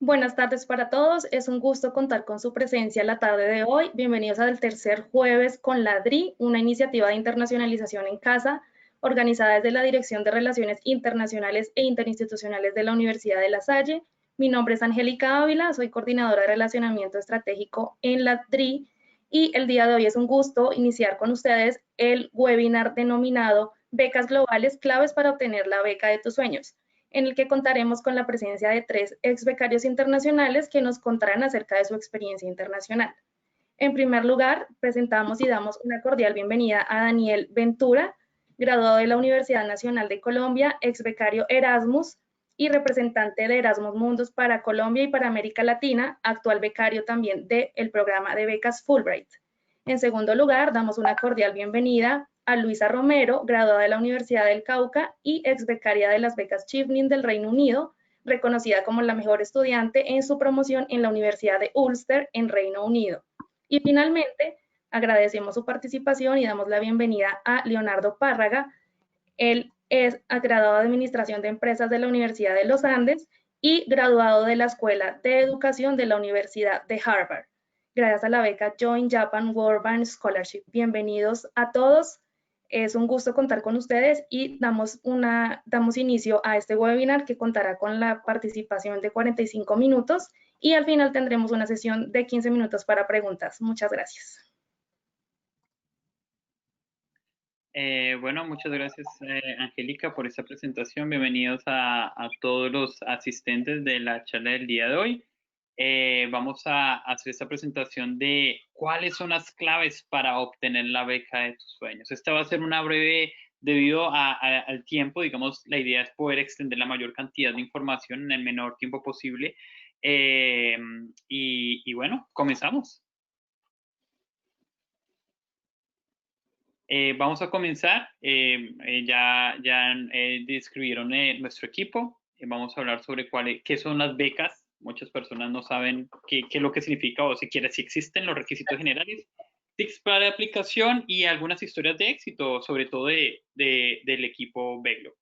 Buenas tardes para todos. Es un gusto contar con su presencia la tarde de hoy. Bienvenidos al tercer jueves con la DRI, una iniciativa de internacionalización en casa organizada desde la Dirección de Relaciones Internacionales e Interinstitucionales de la Universidad de La Salle. Mi nombre es Angélica Ávila, soy coordinadora de relacionamiento estratégico en la DRI y el día de hoy es un gusto iniciar con ustedes el webinar denominado Becas Globales, claves para obtener la beca de tus sueños, en el que contaremos con la presencia de 3 ex becarios internacionales que nos contarán acerca de su experiencia internacional. En primer lugar, presentamos y damos una cordial bienvenida a Daniel Ventura, graduado de la Universidad Nacional de Colombia, ex becario Erasmus y representante de Erasmus Mundus para Colombia y para América Latina, actual becario también del programa de becas Fulbright. En segundo lugar, damos una cordial bienvenida a Luisa Romero, graduada de la Universidad del Cauca y ex becaria de las becas Chevening del Reino Unido, reconocida como la mejor estudiante en su promoción en la Universidad de Ulster en Reino Unido. Y finalmente, agradecemos su participación y damos la bienvenida a Leonardo Párraga. Él es graduado de Administración de Empresas de la Universidad de los Andes y graduado de la Escuela de Educación de la Universidad de Harvard, gracias a la beca Join Japan World Scholarship. Bienvenidos a todos. Es un gusto contar con ustedes y damos inicio a este webinar que contará con la participación de 45 minutos y al final tendremos una sesión de 15 minutos para preguntas. Muchas gracias. Bueno, muchas gracias, Angélica, por esta presentación. Bienvenidos a todos los asistentes de la charla del día de hoy. Vamos a hacer esta presentación de cuáles son las claves para obtener la beca de tus sueños. Esta va a ser una breve, debido al tiempo, digamos, la idea es poder extender la mayor cantidad de información en el menor tiempo posible. Y bueno, comenzamos. Vamos a comenzar. Ya describieron nuestro equipo. Vamos a hablar sobre qué son las becas. Muchas personas no saben qué es lo que significa o si existen los requisitos generales, tips para aplicación y algunas historias de éxito, sobre todo del equipo Beglo.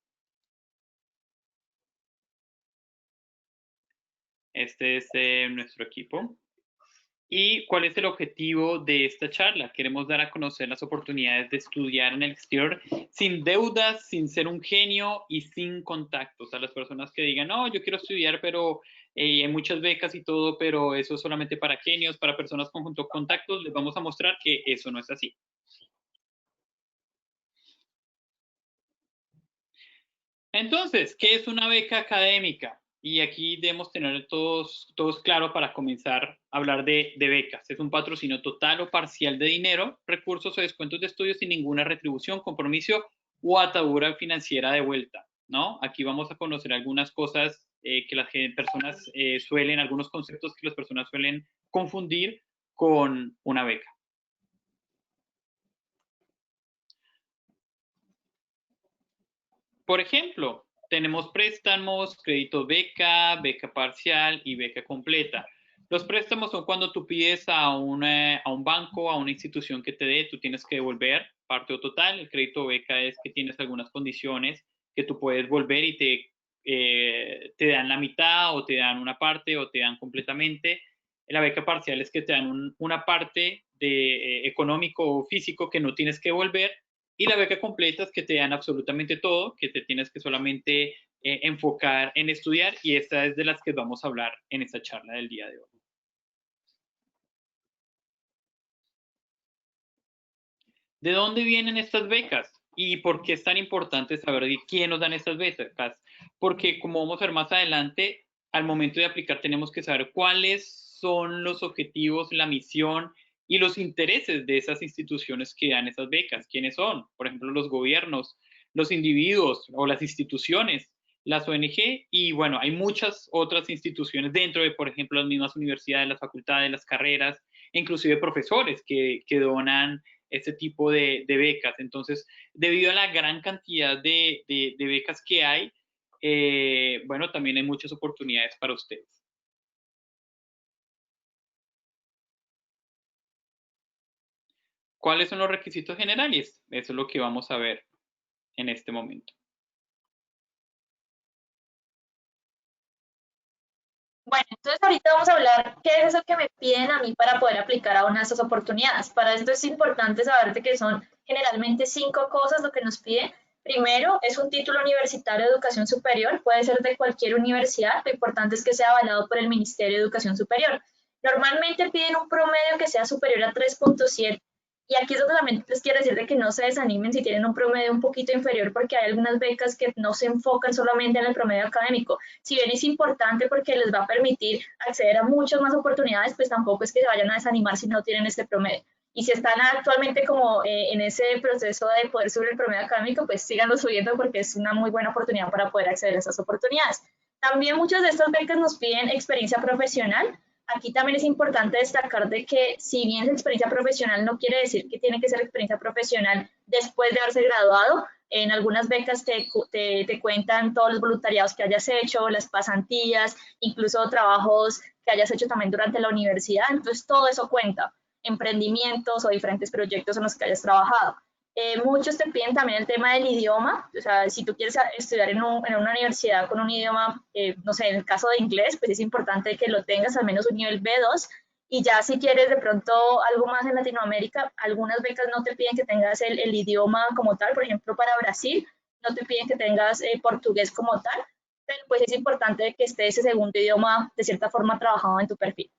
Este es nuestro equipo. ¿Y cuál es el objetivo de esta charla? Queremos dar a conocer las oportunidades de estudiar en el exterior sin deudas, sin ser un genio y sin contactos. A las personas que digan, no, yo quiero estudiar, pero hay muchas becas y todo, pero eso es solamente para genios, para personas con contactos, les vamos a mostrar que eso no es así. Entonces, ¿qué es una beca académica? Y aquí debemos tener todos claro para comenzar a hablar de becas. Es un patrocinio total o parcial de dinero, recursos o descuentos de estudios sin ninguna retribución, compromiso o atadura financiera de vuelta, ¿no? Aquí vamos a conocer algunas cosas que las personas algunos conceptos que las personas suelen confundir con una beca. Por ejemplo, tenemos préstamos, crédito beca, beca parcial y beca completa. Los préstamos son cuando tú pides a un banco, a una institución que te dé, tú tienes que devolver parte o total. El crédito beca es que tienes algunas condiciones que tú puedes volver y te dan la mitad o te dan una parte o te dan completamente. La beca parcial es que te dan una parte de económico o físico que no tienes que volver. Y la beca completa es que te dan absolutamente todo, que te tienes que solamente enfocar en estudiar, y esta es de las que vamos a hablar en esta charla del día de hoy. ¿De dónde vienen estas becas? ¿Y por qué es tan importante saber de quién nos dan estas becas? Porque como vamos a ver más adelante, al momento de aplicar tenemos que saber cuáles son los objetivos, la misión y los intereses de esas instituciones que dan esas becas. ¿Quiénes son? Por ejemplo, los gobiernos, los individuos o las instituciones, las ONG, y bueno, hay muchas otras instituciones dentro de, por ejemplo, las mismas universidades, las facultades, las carreras, e inclusive profesores que donan este tipo de becas. Entonces, debido a la gran cantidad de becas que hay, bueno, también hay muchas oportunidades para ustedes. ¿Cuáles son los requisitos generales? Eso es lo que vamos a ver en este momento. Bueno, entonces ahorita vamos a hablar qué es eso que me piden a mí para poder aplicar a una de estas oportunidades. Para esto es importante saber de que son generalmente 5 cosas lo que nos piden. Primero, es un título universitario de educación superior, puede ser de cualquier universidad, lo importante es que sea avalado por el Ministerio de Educación Superior. Normalmente piden un promedio que sea superior a 3.7 y aquí es donde también les quiero decir de que no se desanimen si tienen un promedio un poquito inferior porque hay algunas becas que no se enfocan solamente en el promedio académico. Si bien es importante porque les va a permitir acceder a muchas más oportunidades, pues tampoco es que se vayan a desanimar si no tienen este promedio. Y si están actualmente como en ese proceso de poder subir el promedio académico, pues síganlo subiendo porque es una muy buena oportunidad para poder acceder a esas oportunidades. También muchas de estas becas nos piden experiencia profesional. Aquí también es importante destacar de que si bien es experiencia profesional no quiere decir que tiene que ser experiencia profesional después de haberse graduado. En algunas becas te cuentan todos los voluntariados que hayas hecho, las pasantías, incluso trabajos que hayas hecho también durante la universidad. Entonces todo eso cuenta, emprendimientos o diferentes proyectos en los que hayas trabajado. Muchos te piden también el tema del idioma, o sea, si tú quieres estudiar en una universidad con un idioma, no sé, en el caso de inglés, pues es importante que lo tengas al menos un nivel B2 y ya si quieres de pronto algo más en Latinoamérica, algunas becas no te piden que tengas el idioma como tal, por ejemplo, para Brasil no te piden que tengas portugués como tal, pero pues es importante que esté ese segundo idioma de cierta forma trabajado en tu perfil.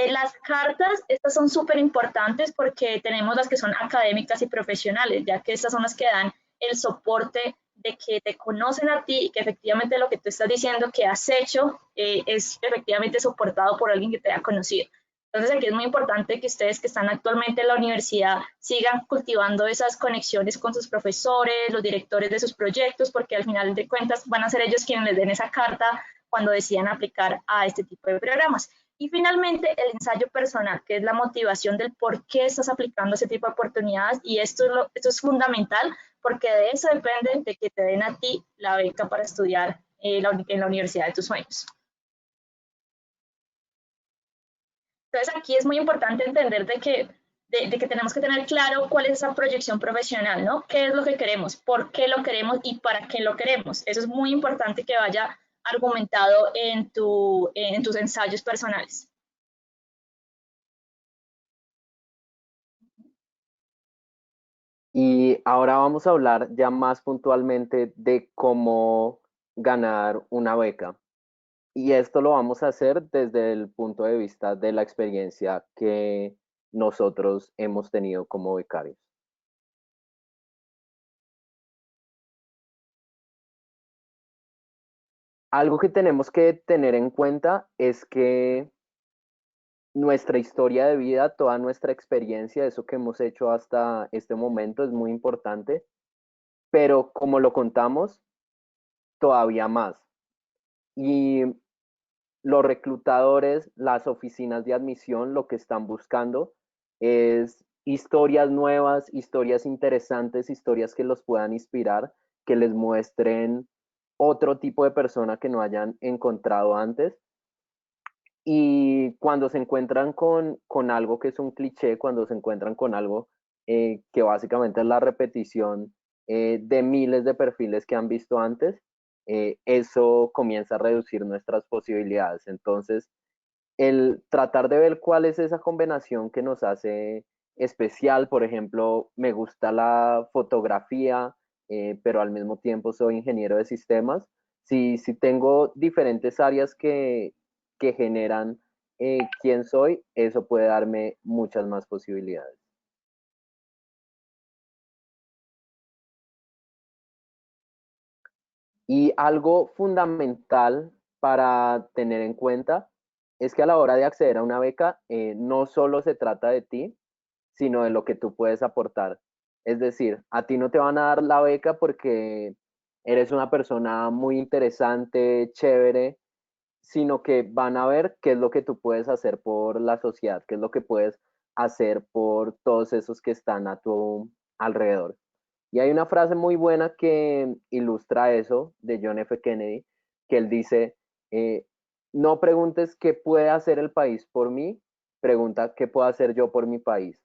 Las cartas, estas son súper importantes porque tenemos las que son académicas y profesionales, ya que estas son las que dan el soporte de que te conocen a ti y que efectivamente lo que tú estás diciendo que has hecho es efectivamente soportado por alguien que te ha conocido. Entonces aquí es muy importante que ustedes que están actualmente en la universidad sigan cultivando esas conexiones con sus profesores, los directores de sus proyectos, porque al final de cuentas van a ser ellos quienes les den esa carta cuando decidan aplicar a este tipo de programas. Y finalmente, el ensayo personal, que es la motivación del por qué estás aplicando ese tipo de oportunidades. Y esto es fundamental porque de eso depende de que te den a ti la beca para estudiar en la universidad de tus sueños. Entonces, aquí es muy importante entender de que tenemos que tener claro cuál es esa proyección profesional, ¿no? ¿Qué es lo que queremos? ¿Por qué lo queremos? ¿Y para qué lo queremos? Eso es muy importante que vaya argumentado en tus ensayos personales. Y ahora vamos a hablar ya más puntualmente de cómo ganar una beca. Y esto lo vamos a hacer desde el punto de vista de la experiencia que nosotros hemos tenido como becarios. Algo que tenemos que tener en cuenta es que nuestra historia de vida, toda nuestra experiencia, eso que hemos hecho hasta este momento es muy importante, pero como lo contamos, todavía más. Y los reclutadores, las oficinas de admisión, lo que están buscando es historias nuevas, historias interesantes, historias que los puedan inspirar, que les muestren otro tipo de persona que no hayan encontrado antes. Y cuando se encuentran con algo que es un cliché, cuando se encuentran con algo que básicamente es la repetición de miles de perfiles que han visto antes, eso comienza a reducir nuestras posibilidades. Entonces, el tratar de ver cuál es esa combinación que nos hace especial, por ejemplo, me gusta la fotografía, pero al mismo tiempo soy ingeniero de sistemas. Si tengo diferentes áreas que generan quién soy, eso puede darme muchas más posibilidades. Y algo fundamental para tener en cuenta es que a la hora de acceder a una beca, no solo se trata de ti, sino de lo que tú puedes aportar. Es decir, a ti no te van a dar la beca porque eres una persona muy interesante, chévere, sino que van a ver qué es lo que tú puedes hacer por la sociedad, qué es lo que puedes hacer por todos esos que están a tu alrededor. Y hay una frase muy buena que ilustra eso de John F. Kennedy, que él dice, no preguntes qué puede hacer el país por mí, pregunta qué puedo hacer yo por mi país.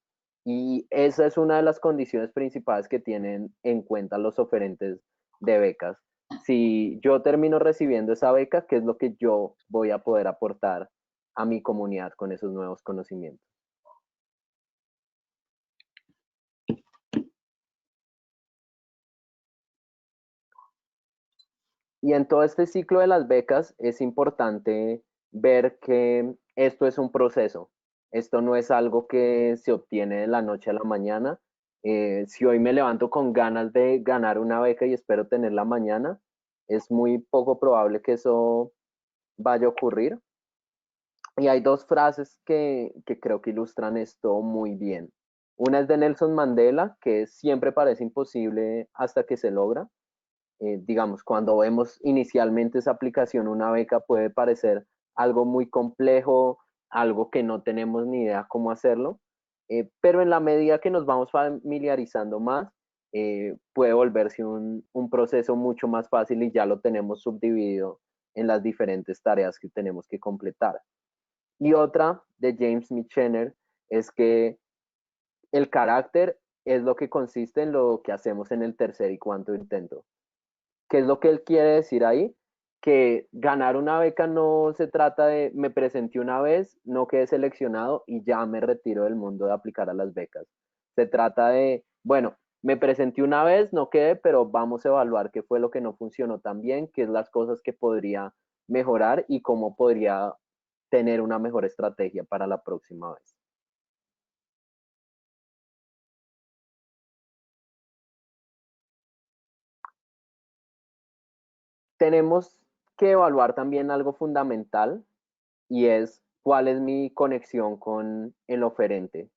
Y esa es una de las condiciones principales que tienen en cuenta los oferentes de becas. si yo termino recibiendo esa beca, ¿qué es lo que yo voy a poder aportar a mi comunidad con esos nuevos conocimientos? Y en todo este ciclo de las becas es importante ver que esto es un proceso. Esto no es algo que se obtiene de la noche a la mañana. Si hoy me levanto con ganas de ganar una beca y espero tenerla mañana, es muy poco probable que eso vaya a ocurrir. Y hay dos frases que creo que ilustran esto muy bien. Una es de Nelson Mandela, que siempre parece imposible hasta que se logra. Digamos, cuando vemos inicialmente esa aplicación, una beca puede parecer algo muy complejo, algo que no tenemos ni idea cómo hacerlo, pero en la medida que nos vamos familiarizando más, puede volverse un proceso mucho más fácil y ya lo tenemos subdividido en las diferentes tareas que tenemos que completar. Y otra de James Michener es que el carácter es lo que consiste en lo que hacemos en el tercer y cuarto intento. ¿Qué es lo que él quiere decir ahí? Que ganar una beca no se trata de me presenté una vez, no quedé seleccionado y ya me retiro del mundo de aplicar a las becas. Se trata de, bueno, me presenté una vez, no quedé, pero vamos a evaluar qué fue lo que no funcionó tan bien, qué es las cosas que podría mejorar y cómo podría tener una mejor estrategia para la próxima vez. Tenemos que evaluar también algo fundamental y es cuál es mi conexión con el oferente.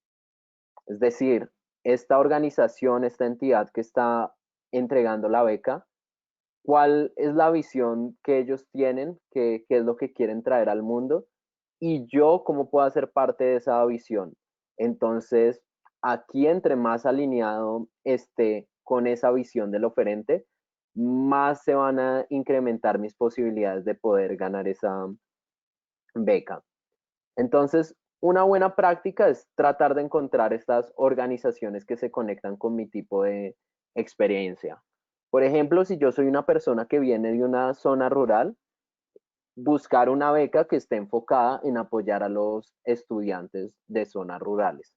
Es decir, esta organización, esta entidad que está entregando la beca, cuál es la visión que ellos tienen, qué es lo que quieren traer al mundo y yo cómo puedo hacer parte de esa visión. Entonces, aquí entre más alineado esté con esa visión del oferente, más se van a incrementar mis posibilidades de poder ganar esa beca. Entonces, una buena práctica es tratar de encontrar estas organizaciones que se conectan con mi tipo de experiencia. Por ejemplo, si yo soy una persona que viene de una zona rural, buscar una beca que esté enfocada en apoyar a los estudiantes de zonas rurales.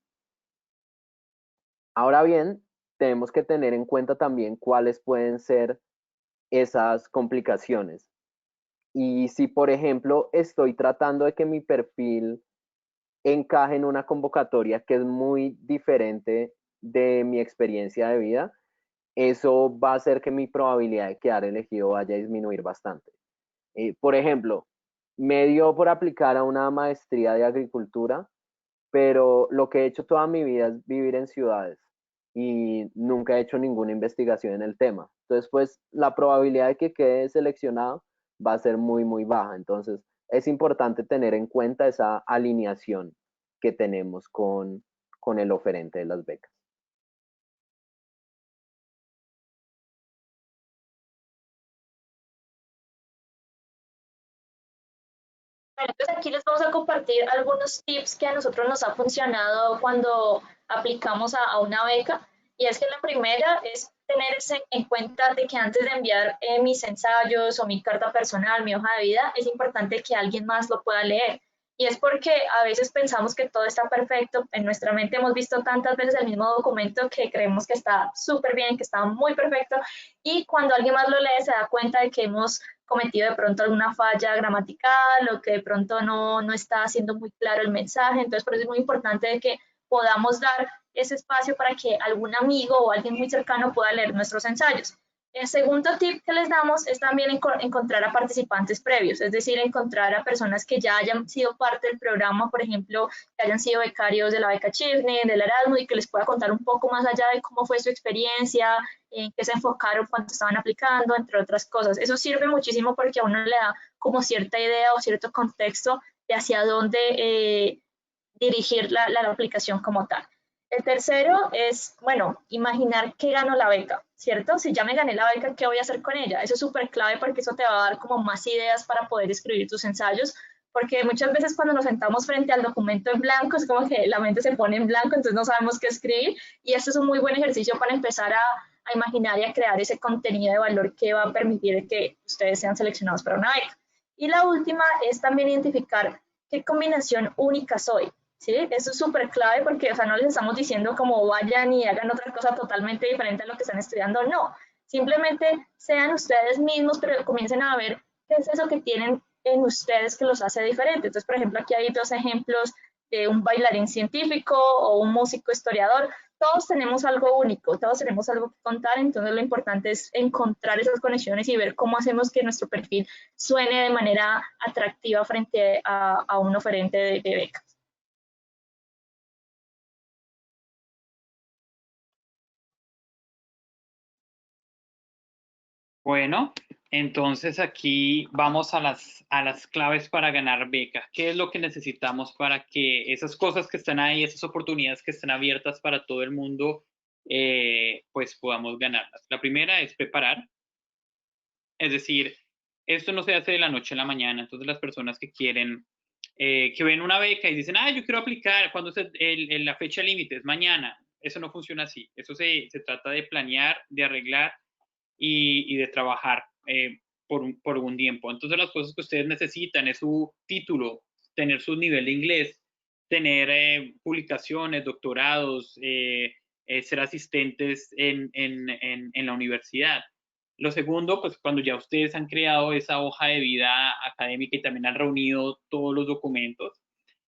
Ahora bien, tenemos que tener en cuenta también cuáles pueden ser esas complicaciones. Y si, por ejemplo, estoy tratando de que mi perfil encaje en una convocatoria que es muy diferente de mi experiencia de vida, eso va a hacer que mi probabilidad de quedar elegido vaya a disminuir bastante. Por ejemplo, me dio por aplicar a una maestría de agricultura, pero lo que he hecho toda mi vida es vivir en ciudades y nunca he hecho ninguna investigación en el tema. Entonces, pues la probabilidad de que quede seleccionado va a ser muy, muy baja. Entonces, es importante tener en cuenta esa alineación que tenemos con el oferente de las becas. Bueno, entonces aquí les vamos a compartir algunos tips que a nosotros nos ha funcionado cuando aplicamos a una beca. Y es que la primera es tener en cuenta de que antes de enviar mis ensayos o mi carta personal, mi hoja de vida, es importante que alguien más lo pueda leer. Y es porque a veces pensamos que todo está perfecto. En nuestra mente hemos visto tantas veces el mismo documento que creemos que está súper bien, que está muy perfecto. Y cuando alguien más lo lee se da cuenta de que hemos cometido de pronto alguna falla gramatical o que de pronto no está siendo muy claro el mensaje. Entonces, por eso es muy importante de que podamos dar ese espacio para que algún amigo o alguien muy cercano pueda leer nuestros ensayos. El segundo tip que les damos es también encontrar a participantes previos, es decir, encontrar a personas que ya hayan sido parte del programa, por ejemplo, que hayan sido becarios de la beca Chifne, del Erasmus, y que les pueda contar un poco más allá de cómo fue su experiencia, en qué se enfocaron cuando estaban aplicando, entre otras cosas. Eso sirve muchísimo porque a uno le da como cierta idea o cierto contexto de hacia dónde dirigir la aplicación como tal. El tercero es, bueno, imaginar que gano la beca, ¿cierto? Si ya me gané la beca, ¿qué voy a hacer con ella? Eso es súper clave porque eso te va a dar como más ideas para poder escribir tus ensayos, porque muchas veces cuando nos sentamos frente al documento en blanco es como que la mente se pone en blanco, entonces no sabemos qué escribir y esto es un muy buen ejercicio para empezar a imaginar y a crear ese contenido de valor que va a permitir que ustedes sean seleccionados para una beca. Y la última es también identificar qué combinación única soy. ¿Sí? Eso es súper clave porque, o sea, no les estamos diciendo como vayan y hagan otra cosa totalmente diferente a lo que están estudiando, no. Simplemente sean ustedes mismos, pero comiencen a ver qué es eso que tienen en ustedes que los hace diferentes. Entonces, por ejemplo, aquí hay dos ejemplos de un bailarín científico o un músico historiador. Todos tenemos algo único, todos tenemos algo que contar, entonces lo importante es encontrar esas conexiones y ver cómo hacemos que nuestro perfil suene de manera atractiva frente a un oferente de becas. Bueno, entonces aquí vamos a las claves para ganar becas. ¿Qué es lo que necesitamos para que esas cosas que están ahí, esas oportunidades que están abiertas para todo el mundo, pues podamos ganarlas? La primera es preparar. Es decir, esto no se hace de la noche a la mañana. Entonces las personas que quieren, que ven una beca y dicen, yo quiero aplicar, ¿cuándo es la fecha límite? Es mañana. Eso no funciona así. Eso se trata de planear, de arreglar y de trabajar por un tiempo. Entonces las cosas que ustedes necesitan es su título, tener su nivel de inglés, tener publicaciones, doctorados, ser asistentes en la universidad. Lo segundo, pues cuando ya ustedes han creado esa hoja de vida académica y también han reunido todos los documentos,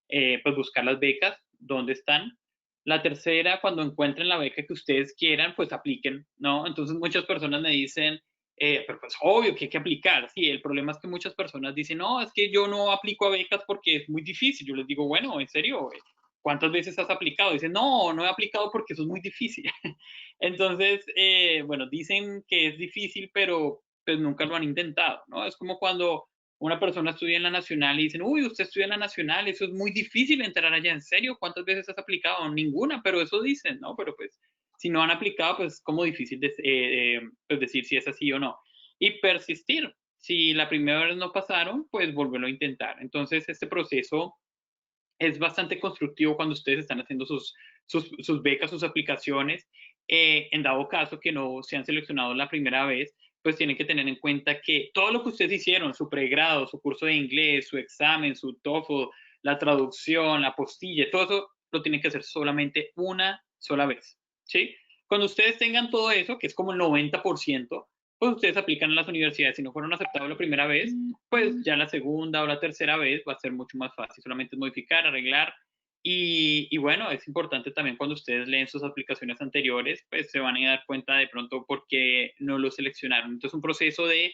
pues buscar las becas, dónde están. La tercera, cuando encuentren la beca que ustedes quieran, pues apliquen, ¿no? Entonces muchas personas me dicen, pero pues obvio que hay que aplicar. Sí, el problema es que muchas personas dicen, no, es que yo no aplico a becas porque es muy difícil. Yo les digo, bueno, en serio, ¿cuántas veces has aplicado? Dicen, no, no he aplicado porque eso es muy difícil. Entonces, bueno, dicen que es difícil, pero pues nunca lo han intentado, ¿no? Es como cuando una persona estudia en la nacional y dicen, uy, usted estudia en la nacional, eso es muy difícil entrar allá, ¿en serio? ¿Cuántas veces has aplicado? Ninguna, pero eso dicen, ¿no? Pero pues si no han aplicado, pues es como difícil pues decir si es así o no. Y persistir. Si la primera vez no pasaron, pues volverlo a intentar. Entonces, este proceso es bastante constructivo cuando ustedes están haciendo sus becas, sus aplicaciones. En dado caso que no se han seleccionado la primera vez, pues tienen que tener en cuenta que todo lo que ustedes hicieron, su pregrado, su curso de inglés, su examen, su TOEFL, la traducción, la postilla, todo eso lo tienen que hacer solamente una sola vez, ¿sí? Cuando ustedes tengan todo eso, que es como el 90%, pues ustedes aplican a las universidades. Si no fueron aceptados la primera vez, pues ya la segunda o la tercera vez va a ser mucho más fácil. Solamente es modificar, arreglar. Y bueno, es importante también cuando ustedes leen sus aplicaciones anteriores, pues se van a dar cuenta de pronto por qué no lo seleccionaron. Entonces, un proceso de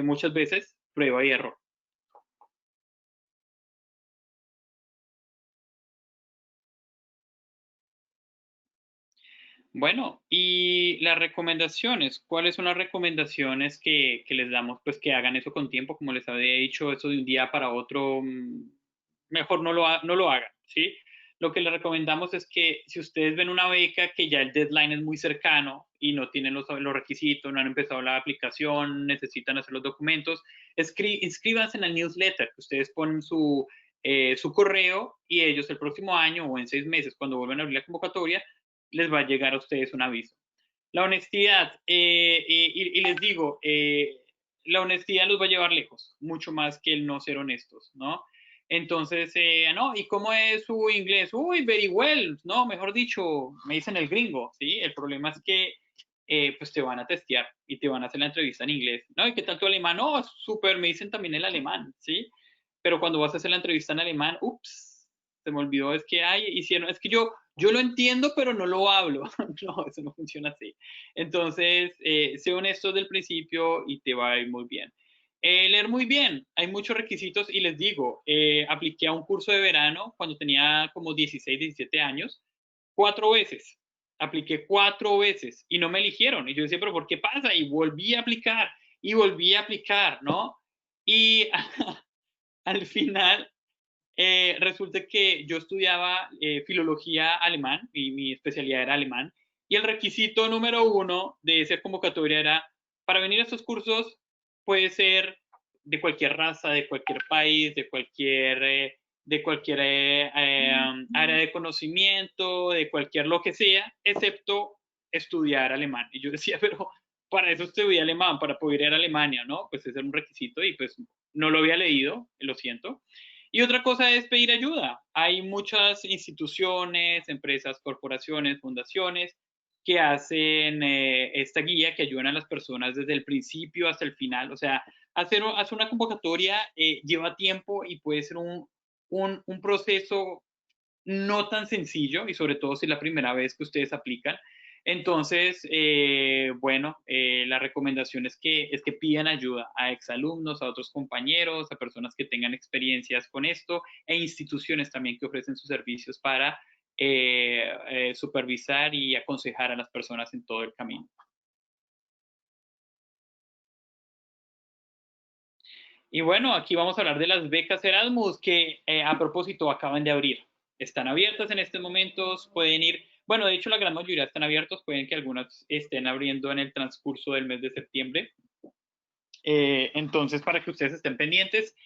muchas veces prueba y error. Bueno, y las recomendaciones, ¿cuáles son las recomendaciones que les damos? Pues que hagan eso con tiempo, como les había dicho, eso de un día para otro, mejor no lo hagan, ¿sí? Lo que les recomendamos es que si ustedes ven una beca que ya el deadline es muy cercano y no tienen los requisitos, no han empezado la aplicación, necesitan hacer los documentos, inscríbanse en el newsletter, que ustedes ponen su correo y ellos el próximo año o en 6 meses, cuando vuelvan a abrir la convocatoria, les va a llegar a ustedes un aviso. La honestidad, y les digo, la honestidad los va a llevar lejos, mucho más que el no ser honestos, ¿no? Entonces, no, ¿y cómo es su inglés? Uy, very well, no, mejor dicho, me dicen el gringo, ¿sí? El problema es que pues te van a testear y te van a hacer la entrevista en inglés, ¿no? ¿Y qué tal tu alemán? No, súper, me dicen también el alemán, ¿sí? Pero cuando vas a hacer la entrevista en alemán, ups, se me olvidó, es que hicieron, es que yo lo entiendo, pero no lo hablo. No, eso no funciona así. Entonces, sé honesto desde el principio y te va a ir muy bien. Leer muy bien, hay muchos requisitos y les digo, apliqué a un curso de verano cuando tenía como 16, 17 años, 4 veces. Apliqué 4 veces y no me eligieron. Y yo decía, pero ¿por qué pasa? Y volví a aplicar y volví a aplicar, ¿no? Y al final resulta que yo estudiaba filología alemán y mi especialidad era alemán. Y el requisito número 1 de esa convocatoria era, para venir a estos cursos, puede ser de cualquier raza, de cualquier país, de cualquier área de conocimiento, de cualquier lo que sea, excepto estudiar alemán. Y yo decía, pero para eso estudié alemán, para poder ir a Alemania, ¿no? Pues ese era un requisito y pues no lo había leído, lo siento. Y otra cosa es pedir ayuda. Hay muchas instituciones, empresas, corporaciones, fundaciones que hacen esta guía que ayudan a las personas desde el principio hasta el final. O sea, hacer una convocatoria lleva tiempo y puede ser un proceso no tan sencillo y sobre todo si es la primera vez que ustedes aplican. Entonces, bueno, la recomendación es que pidan ayuda a exalumnos, a otros compañeros, a personas que tengan experiencias con esto e instituciones también que ofrecen sus servicios para supervisar y aconsejar a las personas en todo el camino. Y bueno, aquí vamos a hablar de las becas Erasmus que a propósito acaban de abrir. Están abiertas en estos momentos, pueden ir, bueno, de hecho la gran mayoría están abiertos, pueden que algunas estén abriendo en el transcurso del mes de septiembre. Entonces, para que ustedes estén pendientes.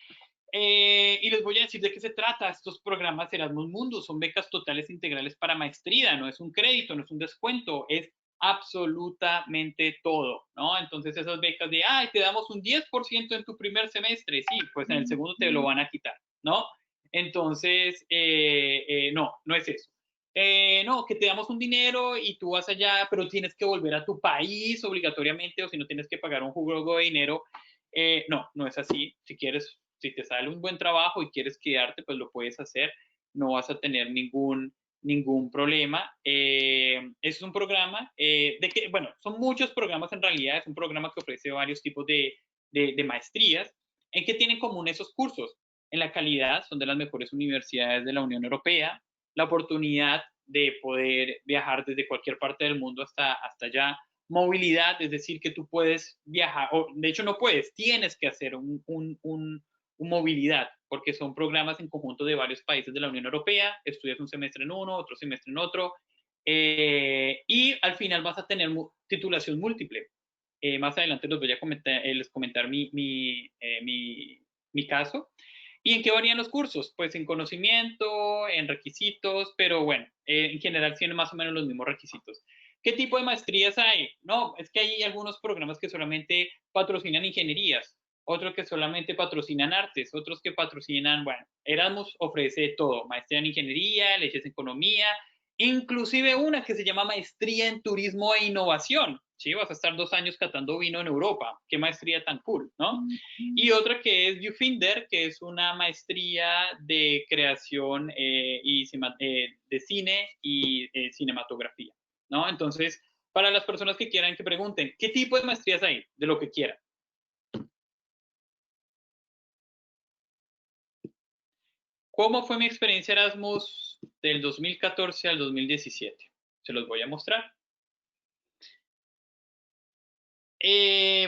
Y les voy a decir de qué se trata. Estos programas Erasmus Mundus son becas totales integrales para maestría, no es un crédito, no es un descuento, es absolutamente todo, ¿no? Entonces esas becas de, ay, te damos un 10% en tu primer semestre, sí, pues en el segundo te lo van a quitar, ¿no? Entonces, no, no es eso. No, que te damos un dinero y tú vas allá, pero tienes que volver a tu país obligatoriamente o si no tienes que pagar un jugo de dinero. No, no es así. Si quieres, si te sale un buen trabajo y quieres quedarte, pues lo puedes hacer. No vas a tener ningún problema. Es un programa bueno, son muchos programas en realidad. Es un programa que ofrece varios tipos de maestrías en que tienen común esos cursos. En la calidad son de las mejores universidades de la Unión Europea. La oportunidad de poder viajar desde cualquier parte del mundo hasta allá. Movilidad, es decir, que tú puedes viajar, o de hecho no puedes, tienes que hacer un movilidad, porque son programas en conjunto de varios países de la Unión Europea, estudias un semestre en uno, otro semestre en otro, y al final vas a tener titulación múltiple. Más adelante les voy a comentar mi caso. ¿Y en qué varían los cursos? Pues en conocimiento, en requisitos, pero bueno, en general tienen más o menos los mismos requisitos. ¿Qué tipo de maestrías hay? No, es que hay algunos programas que solamente patrocinan ingenierías, otros que solamente patrocinan artes, otros que patrocinan, bueno, Erasmus ofrece todo, maestría en ingeniería, leyes de economía, inclusive una que se llama maestría en turismo e innovación. Sí, vas a estar 2 años catando vino en Europa. Qué maestría tan cool, ¿no? Y otra que es Viewfinder, que es una maestría de creación de cine y cinematografía, ¿no? Entonces, para las personas que quieran que pregunten, ¿qué tipo de maestrías hay? De lo que quieran. ¿Cómo fue mi experiencia Erasmus del 2014 al 2017? Se los voy a mostrar.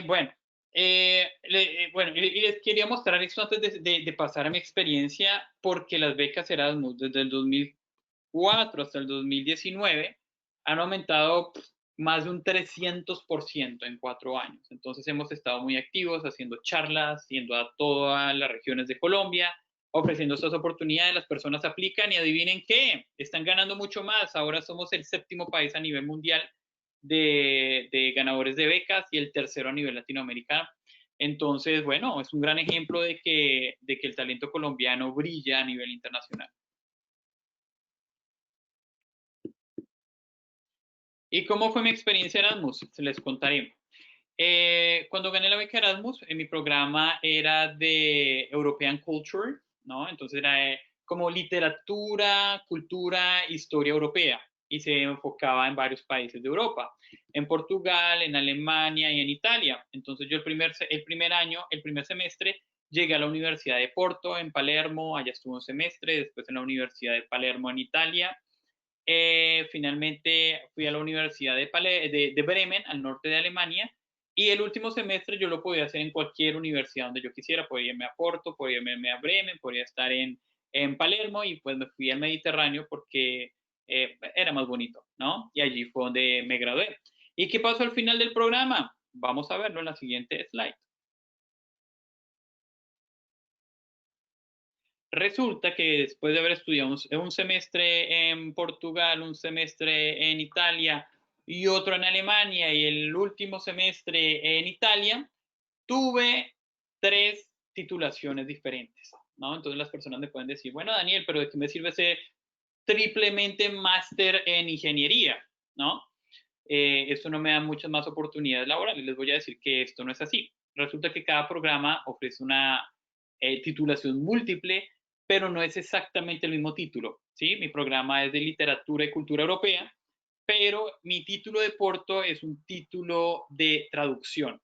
Bueno, y les quería mostrar esto antes de pasar a mi experiencia, porque las becas Erasmus desde el 2004 hasta el 2019 han aumentado más de un 300% en 4 años. Entonces hemos estado muy activos haciendo charlas, yendo a todas las regiones de Colombia, ofreciendo estas oportunidades. Las personas aplican y adivinen qué, están ganando mucho más. Ahora somos el 7º país a nivel mundial de ganadores de becas y el 3º a nivel latinoamericano. Entonces, bueno, es un gran ejemplo de que el talento colombiano brilla a nivel internacional. ¿Y cómo fue mi experiencia Erasmus? Les contaré. Cuando gané la beca Erasmus, mi programa era de European Culture, ¿no? Entonces era como literatura, cultura, historia europea y se enfocaba en varios países de Europa, en Portugal, en Alemania y en Italia. Entonces yo el primer semestre, llegué a la Universidad de Porto en Palermo, allá estuve un semestre, después en la Universidad de Palermo en Italia. Finalmente fui a la Universidad de Bremen, al norte de Alemania, y el último semestre yo lo podía hacer en cualquier universidad donde yo quisiera. Podía irme a Porto, podía irme a Bremen, podía estar en Palermo, y pues me fui al Mediterráneo porque era más bonito, ¿no? Y allí fue donde me gradué. ¿Y qué pasó al final del programa? Vamos a verlo en la siguiente slide. Resulta que después de haber estudiado un semestre en Portugal, un semestre en Italia, y otro en Alemania y el último semestre en Italia, tuve 3 titulaciones diferentes, ¿no? Entonces las personas me pueden decir, bueno, Daniel, pero ¿de qué me sirve ser triplemente máster en ingeniería, ¿no? Esto no me da muchas más oportunidades laborales. Les voy a decir que esto no es así. Resulta que cada programa ofrece una titulación múltiple, pero no es exactamente el mismo título, ¿sí? Mi programa es de literatura y cultura europea, pero mi título de Porto es un título de traducción.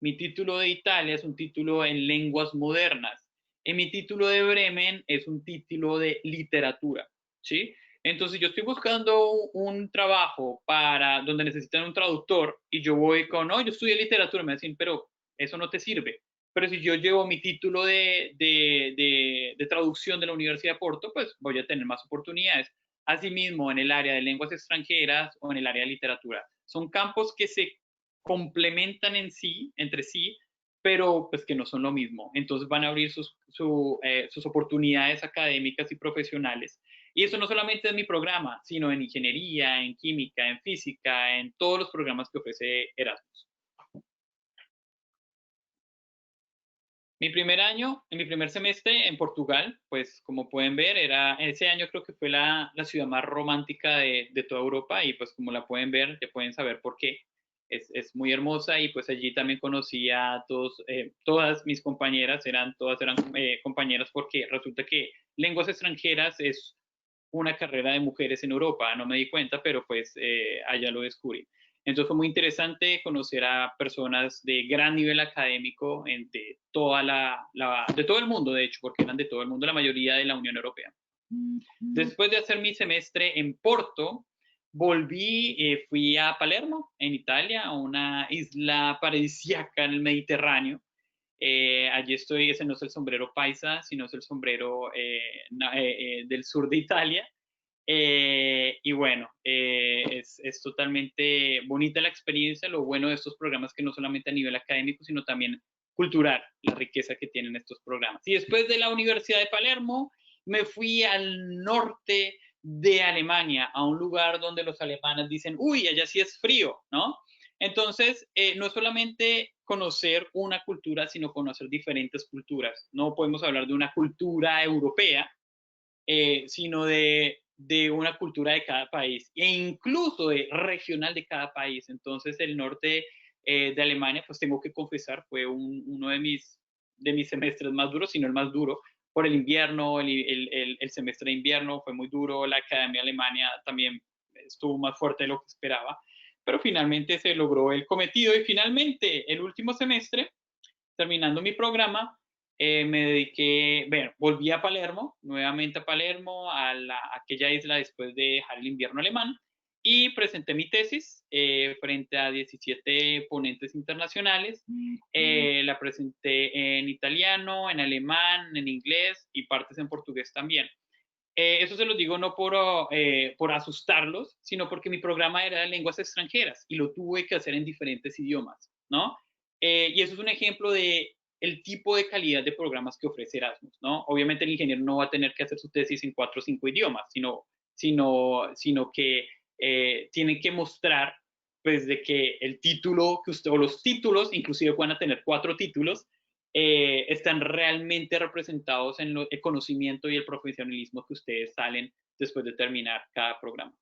Mi título de Italia es un título en lenguas modernas. Y mi título de Bremen es un título de literatura, ¿sí? Entonces yo estoy buscando un trabajo para donde necesitan un traductor y yo voy con, no, yo estudié literatura, me dicen, pero eso no te sirve. Pero si yo llevo mi título de traducción de la Universidad de Porto, pues voy a tener más oportunidades. Asimismo, en el área de lenguas extranjeras o en el área de literatura. Son campos que se complementan entre sí, pero pues que no son lo mismo. Entonces van a abrir sus oportunidades académicas y profesionales. Y eso no solamente en mi programa, sino en ingeniería, en química, en física, en todos los programas que ofrece Erasmus. Mi primer año, en mi primer semestre en Portugal, pues como pueden ver, ese año creo que fue la ciudad más romántica de toda Europa y pues como la pueden ver, ya pueden saber por qué. Es muy hermosa y pues allí también conocí a todas mis compañeras, todas eran compañeras porque resulta que lenguas extranjeras es una carrera de mujeres en Europa, no me di cuenta, pero pues allá lo descubrí. Entonces fue muy interesante conocer a personas de gran nivel académico de todo el mundo, de hecho, porque eran de todo el mundo, la mayoría de la Unión Europea. Después de hacer mi semestre en Porto, volví, fui a Palermo, en Italia, a una isla paradisíaca en el Mediterráneo. Allí estoy, ese no es el sombrero paisa, sino es el sombrero del sur de Italia. Y bueno, es totalmente bonita la experiencia. Lo bueno de estos programas que no solamente a nivel académico, sino también cultural, la riqueza que tienen estos programas. Y después de la Universidad de Palermo, me fui al norte de Alemania, a un lugar donde los alemanes dicen, uy, allá sí es frío, ¿no? Entonces, no es solamente conocer una cultura, sino conocer diferentes culturas. No podemos hablar de una cultura europea, sino de una cultura de cada país e incluso de regional de cada país. Entonces, el norte de Alemania, pues tengo que confesar, fue uno de mis semestres más duros, si no el más duro, por el invierno, el semestre de invierno fue muy duro, la academia alemana también estuvo más fuerte de lo que esperaba, pero finalmente se logró el cometido y finalmente el último semestre, terminando mi programa, me dediqué, bueno, volví a Palermo, nuevamente a Palermo, a aquella isla después de dejar el invierno alemán, y presenté mi tesis frente a 17 ponentes internacionales. La presenté en italiano, en alemán, en inglés y partes en portugués también. Eso se los digo no por asustarlos, sino porque mi programa era de lenguas extranjeras y lo tuve que hacer en diferentes idiomas, ¿no? Y eso es un ejemplo de el tipo de calidad de programas que ofrece Erasmus, ¿no? Obviamente el ingeniero no va a tener que hacer su tesis en 4 o 5 idiomas, sino que tienen que mostrar, pues, de que el título que usted, o los títulos, inclusive van a tener 4 títulos, están realmente representados en el conocimiento y el profesionalismo que ustedes salen después de terminar cada programa.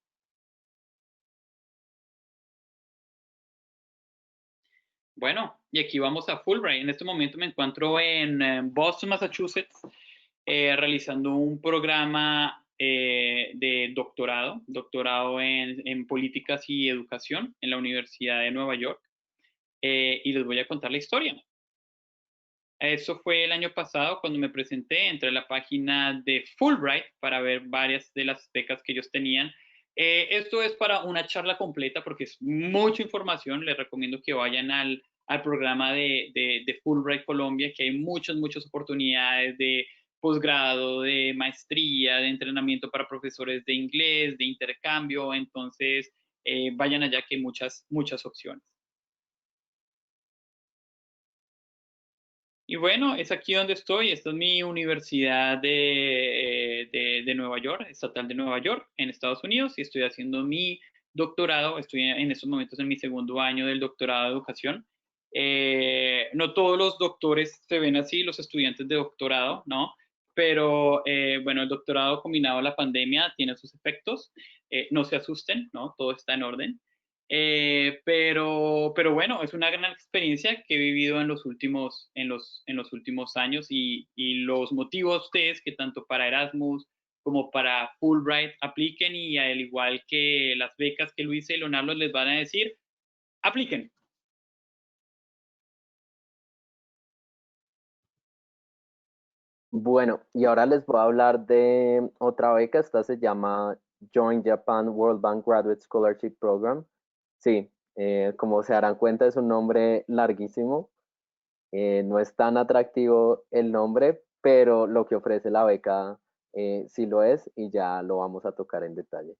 Bueno, y aquí vamos a Fulbright. En este momento me encuentro en Boston, Massachusetts, realizando un programa de doctorado en políticas y educación en la Universidad de Nueva York. Y les voy a contar la historia. Eso fue el año pasado cuando me presenté, entré a la página de Fulbright para ver varias de las becas que ellos tenían. Esto es para una charla completa porque es mucha información. Les recomiendo que vayan al programa de Fulbright Colombia, que hay muchas oportunidades de posgrado, de maestría, de entrenamiento para profesores de inglés, de intercambio. Entonces, vayan allá que hay muchas opciones. Y bueno, es aquí donde estoy. Esta es mi universidad de Nueva York, estatal de Nueva York, en Estados Unidos, y estoy haciendo mi doctorado, estoy en estos momentos en mi segundo año del doctorado de educación. No todos los doctores se ven así, los estudiantes de doctorado, ¿no? Pero bueno, el doctorado combinado a la pandemia tiene sus efectos. No se asusten, ¿no? Todo está en orden. Pero bueno, es una gran experiencia que he vivido en los últimos años y los motivos a ustedes que tanto para Erasmus como para Fulbright apliquen y al igual que las becas que Luisa y Leonardo les van a decir, apliquen. Bueno, y ahora les voy a hablar de otra beca. Esta se llama Join Japan World Bank Graduate Scholarship Program. Sí, como se darán cuenta es un nombre larguísimo. No es tan atractivo el nombre, pero lo que ofrece la beca sí lo es y ya lo vamos a tocar en detalle.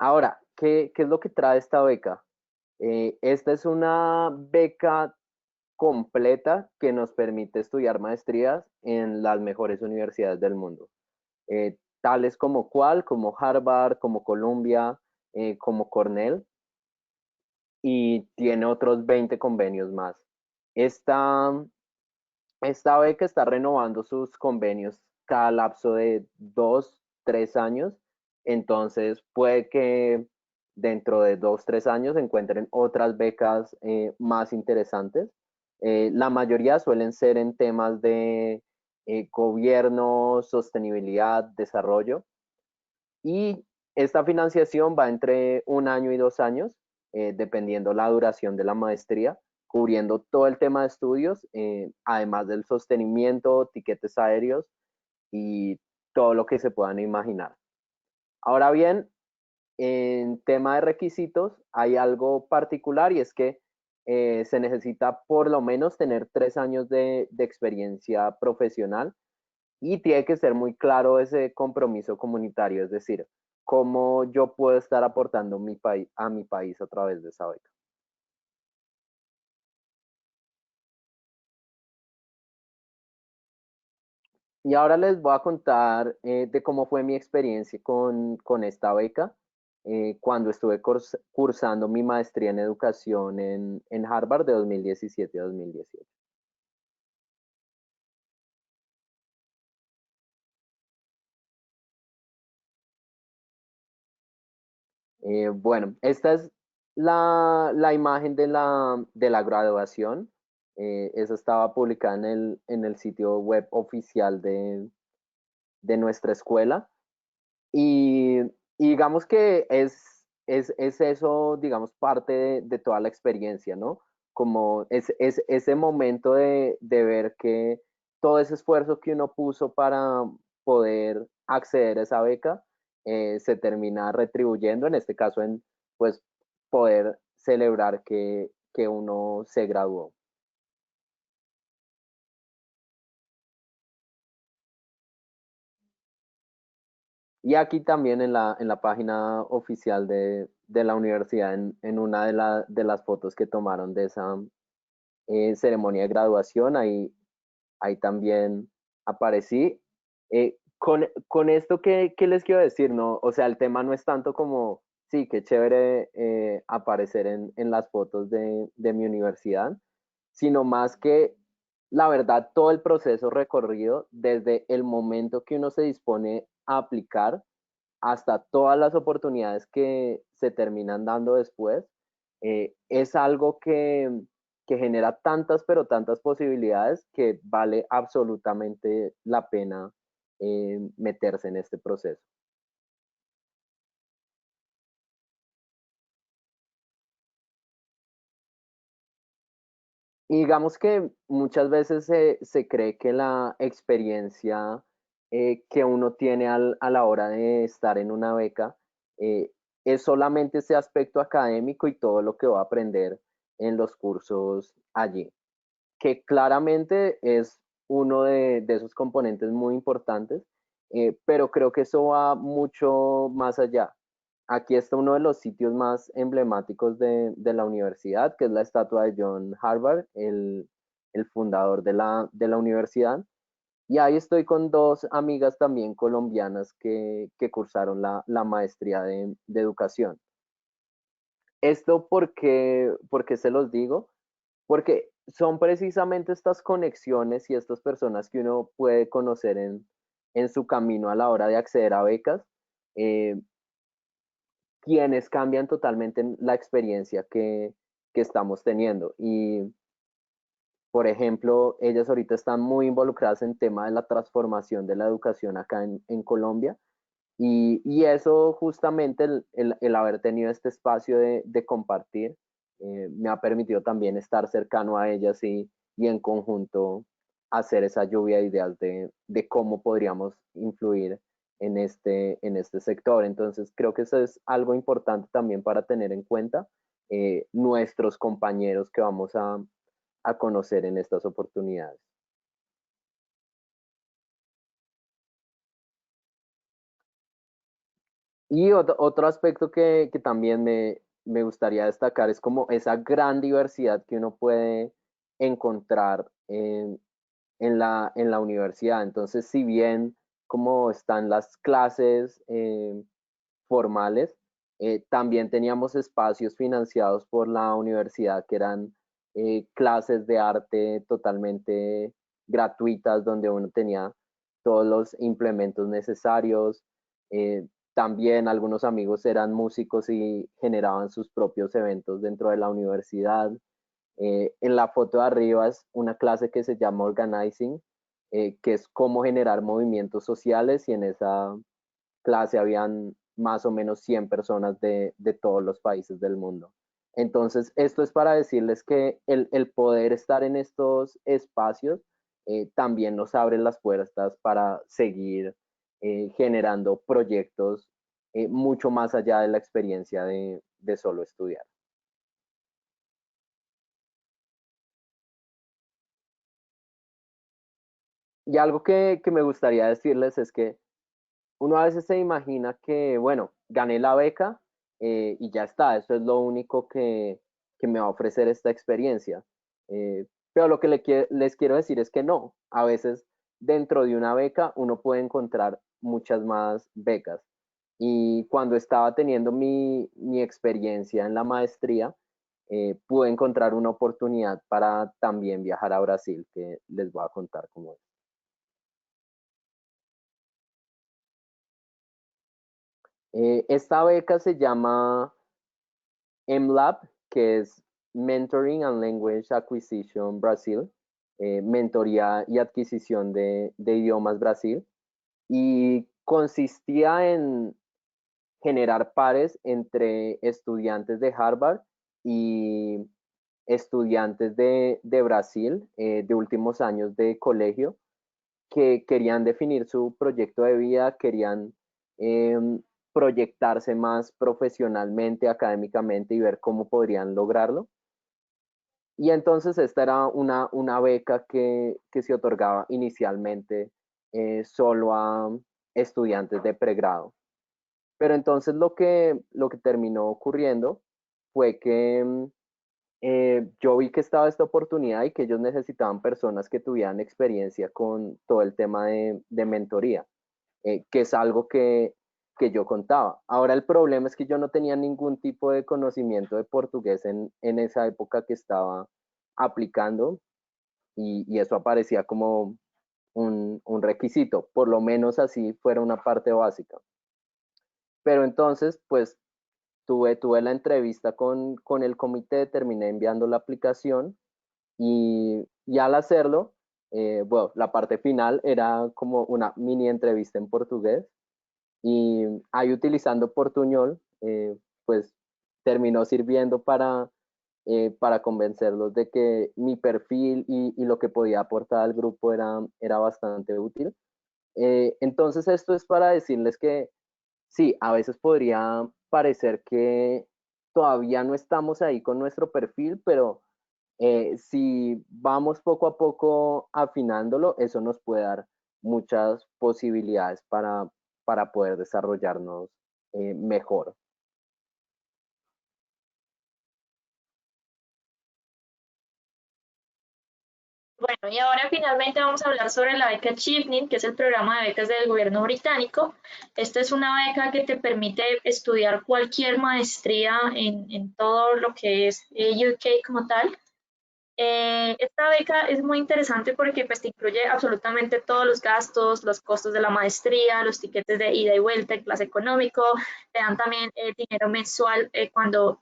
Ahora, ¿qué es lo que trae esta beca? Esta es una beca completa que nos permite estudiar maestrías en las mejores universidades del mundo, tales como Harvard, como Columbia, como Cornell, y tiene otros 20 convenios más. Esta, esta beca está renovando sus convenios cada lapso de 2, 3 años, entonces puede que dentro de 2, 3 años encuentren otras becas más interesantes. La mayoría suelen ser en temas de gobierno, sostenibilidad, desarrollo. Y esta financiación va entre 1 año y 2 años, dependiendo la duración de la maestría, cubriendo todo el tema de estudios, además del sostenimiento, tiquetes aéreos y todo lo que se puedan imaginar. Ahora bien, en tema de requisitos hay algo particular y es que se necesita por lo menos tener 3 años de experiencia profesional y tiene que ser muy claro ese compromiso comunitario, es decir, cómo yo puedo estar aportando a mi país a través de esa beca. Y ahora les voy a contar de cómo fue mi experiencia con esta beca cuando estuve cursando mi maestría en educación en Harvard de 2017 a 2018. Bueno, esta es la imagen de la graduación. Esa estaba publicada en el sitio web oficial de nuestra escuela. Y digamos que es eso, digamos, parte de toda la experiencia, ¿no? Como es ese momento de ver que todo ese esfuerzo que uno puso para poder acceder a esa beca se termina retribuyendo, en este caso en, pues, poder celebrar que uno se graduó. Y aquí también en la página oficial de la universidad, en una de las fotos que tomaron de esa ceremonia de graduación, ahí también aparecí. Con esto, ¿qué les quiero decir? No, o sea, el tema no es tanto como, sí, qué chévere aparecer en las fotos de mi universidad, sino más que, la verdad, todo el proceso recorrido desde el momento que uno se dispone a aplicar hasta todas las oportunidades que se terminan dando después, es algo que genera tantas, pero tantas posibilidades que vale absolutamente la pena meterse en este proceso. Y digamos que muchas veces se cree que la experiencia que uno tiene a la hora de estar en una beca eh, es solamente ese aspecto académico y todo lo que va a aprender en los cursos allí, que claramente es uno de esos componentes muy importantes, pero creo que eso va mucho más allá. Aquí está uno de los sitios más emblemáticos de la universidad, que es la estatua de John Harvard, el fundador de la universidad. Y ahí estoy con dos amigas también colombianas que cursaron la maestría de educación. Esto porque se los digo, porque son precisamente estas conexiones y estas personas que uno puede conocer en su camino a la hora de acceder a becas, eh, quienes cambian totalmente la experiencia que estamos teniendo. Y, por ejemplo, ellas ahorita están muy involucradas en tema de la transformación de la educación acá en Colombia. Y eso justamente el haber tenido este espacio de compartir me ha permitido también estar cercano a ellas y en conjunto hacer esa lluvia de ideas de cómo podríamos influir en este sector. Entonces creo que eso es algo importante también para tener en cuenta nuestros compañeros que vamos a conocer en estas oportunidades. Y otro aspecto que también me gustaría destacar es como esa gran diversidad que uno puede encontrar en la universidad. Entonces, si bien como están las clases formales, también teníamos espacios financiados por la universidad que eran clases de arte totalmente gratuitas, donde uno tenía todos los implementos necesarios. También algunos amigos eran músicos y generaban sus propios eventos dentro de la universidad. En la foto de arriba es una clase que se llama Organizing, que es cómo generar movimientos sociales, y en esa clase habían más o menos 100 personas de todos los países del mundo. Entonces, esto es para decirles que el poder estar en estos espacios también nos abre las puertas para seguir generando proyectos mucho más allá de la experiencia de solo estudiar. Y algo que me gustaría decirles es que uno a veces se imagina que, bueno, gané la beca y ya está, eso es lo único que me va a ofrecer esta experiencia. Pero lo que les quiero decir es que no, a veces dentro de una beca uno puede encontrar muchas más becas. Y cuando estaba teniendo mi experiencia en la maestría, pude encontrar una oportunidad para también viajar a Brasil, que les voy a contar cómo es. Esta beca se llama MLab, que es Mentoring and Language Acquisition Brasil, mentoría y adquisición de idiomas Brasil, y consistía en generar pares entre estudiantes de Harvard y estudiantes de Brasil, de últimos años de colegio, que querían definir su proyecto de vida, querían proyectarse más profesionalmente, académicamente y ver cómo podrían lograrlo. Y entonces esta era una beca que se otorgaba inicialmente solo a estudiantes de pregrado. Pero entonces lo que terminó ocurriendo fue que yo vi que estaba esta oportunidad y que ellos necesitaban personas que tuvieran experiencia con todo el tema de mentoría, que es algo que yo contaba. Ahora el problema es que yo no tenía ningún tipo de conocimiento de portugués en esa época que estaba aplicando, y eso aparecía como un requisito, por lo menos así fuera una parte básica. Pero entonces, pues tuve la entrevista con el comité, terminé enviando la aplicación y al hacerlo, bueno, la parte final era como una mini entrevista en portugués, y ahí utilizando Portuñol, pues terminó sirviendo para convencerlos de que mi perfil y lo que podía aportar al grupo era bastante útil. Entonces esto es para decirles que sí, a veces podría parecer que todavía no estamos ahí con nuestro perfil, pero si vamos poco a poco afinándolo, eso nos puede dar muchas posibilidades para poder desarrollarnos mejor. Bueno, y ahora finalmente vamos a hablar sobre la beca Chevening, que es el programa de becas del gobierno británico. Esta es una beca que te permite estudiar cualquier maestría en todo lo que es UK como tal. Esta beca es muy interesante porque pues, te incluye absolutamente todos los gastos, los costos de la maestría, los tiquetes de ida y vuelta, el clase económico, te dan también dinero mensual,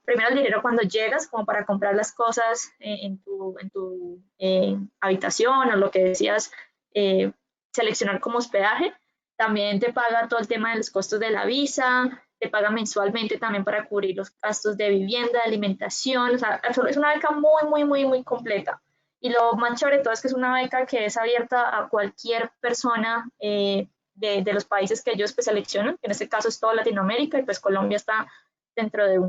primero el dinero cuando llegas, como para comprar las cosas en tu habitación o lo que decías, eh, seleccionar como hospedaje. También te paga todo el tema de los costos de la visa, te paga mensualmente también para cubrir los gastos de vivienda, de alimentación, o sea, es una beca muy completa. Y lo más chévere de todo es que es una beca que es abierta a cualquier persona de los países que ellos pues, seleccionan, que en este caso es toda Latinoamérica y pues Colombia está dentro de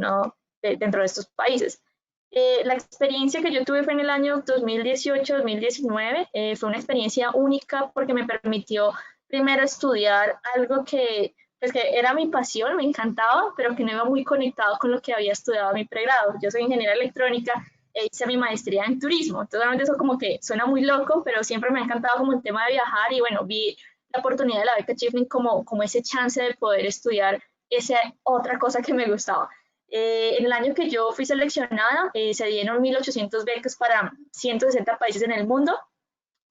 estos países. La experiencia que yo tuve fue en el año 2018-2019, fue una experiencia única porque me permitió primero estudiar algo que pues que era mi pasión, me encantaba, pero que no iba muy conectado con lo que había estudiado en mi pregrado. Yo soy ingeniera electrónica e hice mi maestría en turismo. Entonces, realmente eso como que suena muy loco, pero siempre me ha encantado como el tema de viajar y bueno, vi la oportunidad de la beca Chevening como ese chance de poder estudiar esa otra cosa que me gustaba. En el año que yo fui seleccionada, se dieron 1.800 becas para 160 países en el mundo.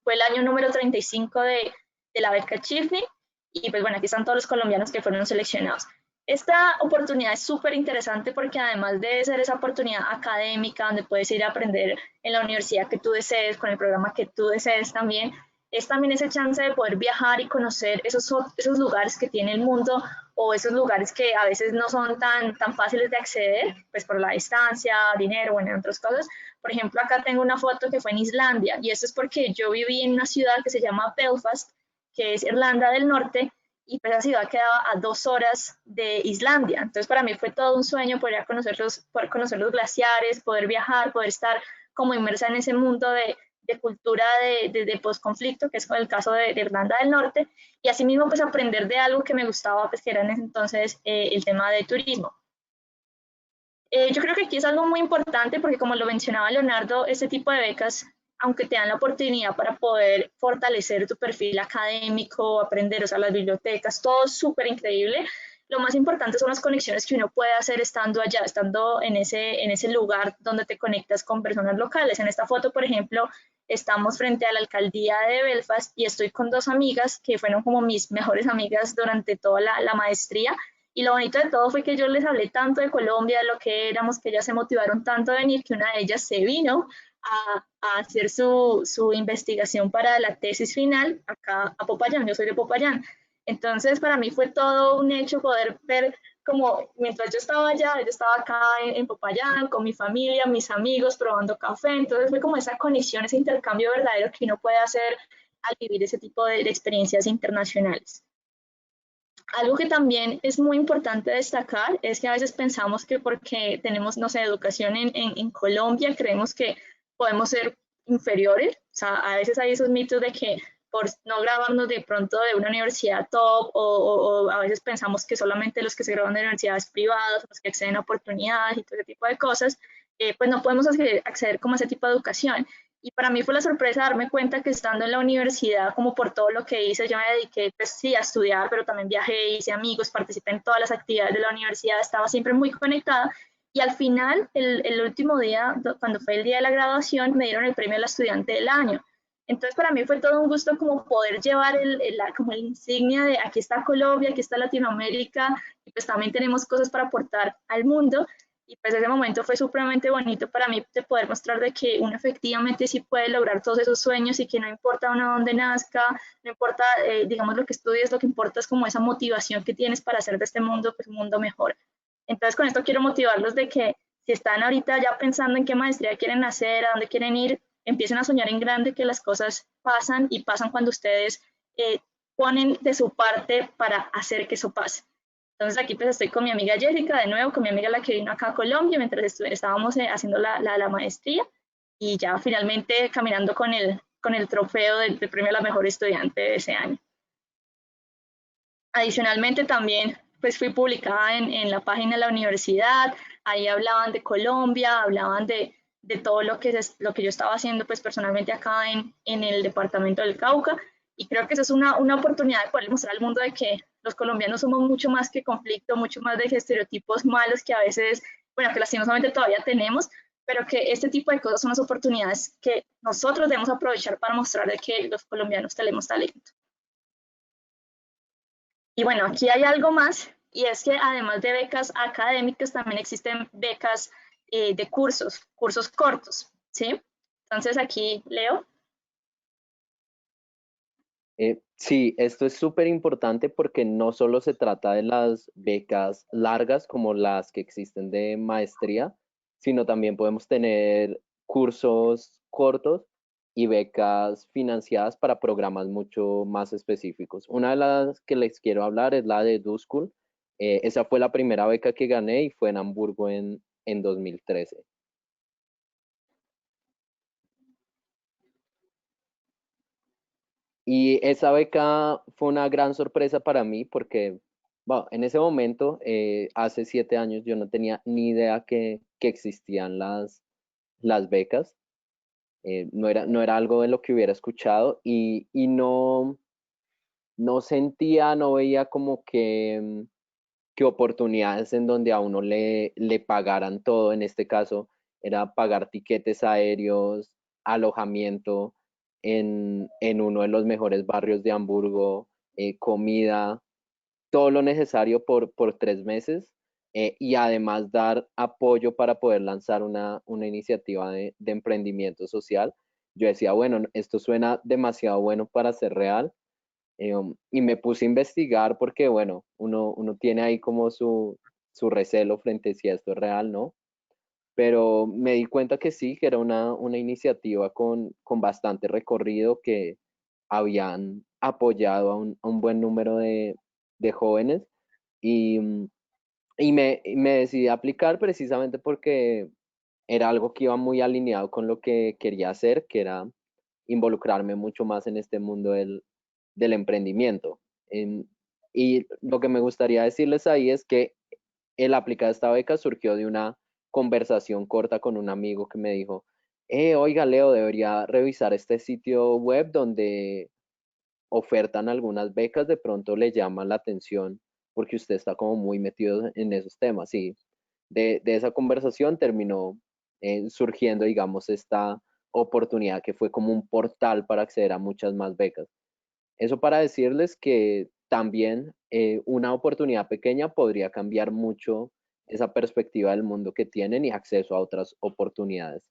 Fue el año número 35 de la beca Chevening y pues bueno, aquí están todos los colombianos que fueron seleccionados. Esta oportunidad es súper interesante porque además de ser esa oportunidad académica donde puedes ir a aprender en la universidad que tú desees, con el programa que tú desees también, es también ese chance de poder viajar y conocer esos lugares que tiene el mundo o esos lugares que a veces no son tan fáciles de acceder, pues por la distancia, dinero, bueno, otras cosas. Por ejemplo, acá tengo una foto que fue en Islandia y esto es porque yo viví en una ciudad que se llama Belfast, que es Irlanda del Norte, y pues esa ciudad quedaba a 2 horas de Islandia. Entonces para mí fue todo un sueño poder conocer los glaciares, poder viajar, poder estar como inmersa en ese mundo de cultura de posconflicto, que es el caso de Irlanda del Norte, y asimismo pues aprender de algo que me gustaba, pues que era en ese entonces el tema de turismo. Yo creo que aquí es algo muy importante porque como lo mencionaba Leonardo, este tipo de becas, aunque te dan la oportunidad para poder fortalecer tu perfil académico, aprender, o sea, las bibliotecas, todo es súper increíble. Lo más importante son las conexiones que uno puede hacer estando allá, estando en ese lugar donde te conectas con personas locales. En esta foto, por ejemplo, estamos frente a la alcaldía de Belfast y estoy con 2 amigas que fueron como mis mejores amigas durante toda la maestría y lo bonito de todo fue que yo les hablé tanto de Colombia, de lo que éramos, que ellas se motivaron tanto a venir, que una de ellas se vino a hacer su investigación para la tesis final acá a Popayán. Yo soy de Popayán. Entonces, para mí fue todo un hecho poder ver como mientras yo estaba allá, yo estaba acá en Popayán con mi familia, mis amigos, probando café. Entonces, fue como esa conexión, ese intercambio verdadero que uno puede hacer al vivir ese tipo de experiencias internacionales. Algo que también es muy importante destacar es que a veces pensamos que porque tenemos, no sé, educación en Colombia, creemos que podemos ser inferiores. O sea, a veces hay esos mitos de que por no graduarnos de pronto de una universidad top o a veces pensamos que solamente los que se gradúan de universidades privadas, los que acceden a oportunidades y todo ese tipo de cosas, pues no podemos acceder como a ese tipo de educación. Y para mí fue la sorpresa darme cuenta que estando en la universidad, como por todo lo que hice, yo me dediqué, pues sí, a estudiar, pero también viajé, hice amigos, participé en todas las actividades de la universidad, estaba siempre muy conectada. Y al final, el último día, cuando fue el día de la graduación, me dieron el premio al estudiante del año. Entonces, para mí fue todo un gusto como poder llevar como el insignia de aquí está Colombia, aquí está Latinoamérica, y pues también tenemos cosas para aportar al mundo. Y pues ese momento fue supremamente bonito para mí de poder mostrar de que uno efectivamente sí puede lograr todos esos sueños y que no importa uno dónde nazca, no importa, digamos, lo que estudies, lo que importa es como esa motivación que tienes para hacer de este mundo pues, un mundo mejor. Entonces con esto quiero motivarlos de que si están ahorita ya pensando en qué maestría quieren hacer, a dónde quieren ir, empiecen a soñar en grande que las cosas pasan y pasan cuando ustedes ponen de su parte para hacer que eso pase. Entonces aquí pues estoy con mi amiga Jessica, de nuevo, con mi amiga la que vino acá a Colombia mientras estábamos haciendo la maestría y ya finalmente caminando con el trofeo del premio a la mejor estudiante de ese año. Adicionalmente también pues fui publicada en la página de la universidad, ahí hablaban de Colombia, hablaban de de todo lo que yo estaba haciendo pues personalmente acá en el departamento del Cauca. Y creo que eso es una oportunidad de poder mostrar al mundo de que los colombianos somos mucho más que conflicto, mucho más de estereotipos malos que a veces, bueno, que lastimosamente todavía tenemos, pero que este tipo de cosas son las oportunidades que nosotros debemos aprovechar para mostrar de que los colombianos tenemos talento. Y bueno, aquí hay algo más, y es que además de becas académicas, también existen becas de cursos cortos, ¿sí? Entonces aquí, Leo. Sí, esto es súper importante porque no solo se trata de las becas largas como las que existen de maestría, sino también podemos tener cursos cortos y becas financiadas para programas mucho más específicos. Una de las que les quiero hablar es la de DoSchool. Esa fue la primera beca que gané y fue en Hamburgo en 2013. Y esa beca fue una gran sorpresa para mí porque, bueno, en ese momento, hace 7 años, yo no tenía ni idea que existían las becas. No era algo de lo que hubiera escuchado y no sentía, no veía como que oportunidades en donde a uno le pagaran todo. En este caso, era pagar tiquetes aéreos, alojamiento en uno de los mejores barrios de Hamburgo, comida, todo lo necesario por 3 meses, y además dar apoyo para poder lanzar una iniciativa de emprendimiento social. Yo decía, bueno, esto suena demasiado bueno para ser real. Y me puse a investigar porque, bueno, uno tiene ahí como su recelo frente a si esto es real, ¿no? Pero me di cuenta que sí, que era una iniciativa con bastante recorrido, que habían apoyado a un buen número de jóvenes y, y me decidí a aplicar precisamente porque era algo que iba muy alineado con lo que quería hacer, que era involucrarme mucho más en este mundo del emprendimiento. Y lo que me gustaría decirles ahí es que el aplicar esta beca surgió de una conversación corta con un amigo que me dijo, oiga, Leo, debería revisar este sitio web donde ofertan algunas becas, de pronto le llama la atención porque usted está como muy metido en esos temas. Y de esa conversación terminó surgiendo, digamos, esta oportunidad que fue como un portal para acceder a muchas más becas. Eso para decirles que también una oportunidad pequeña podría cambiar mucho esa perspectiva del mundo que tienen y acceso a otras oportunidades.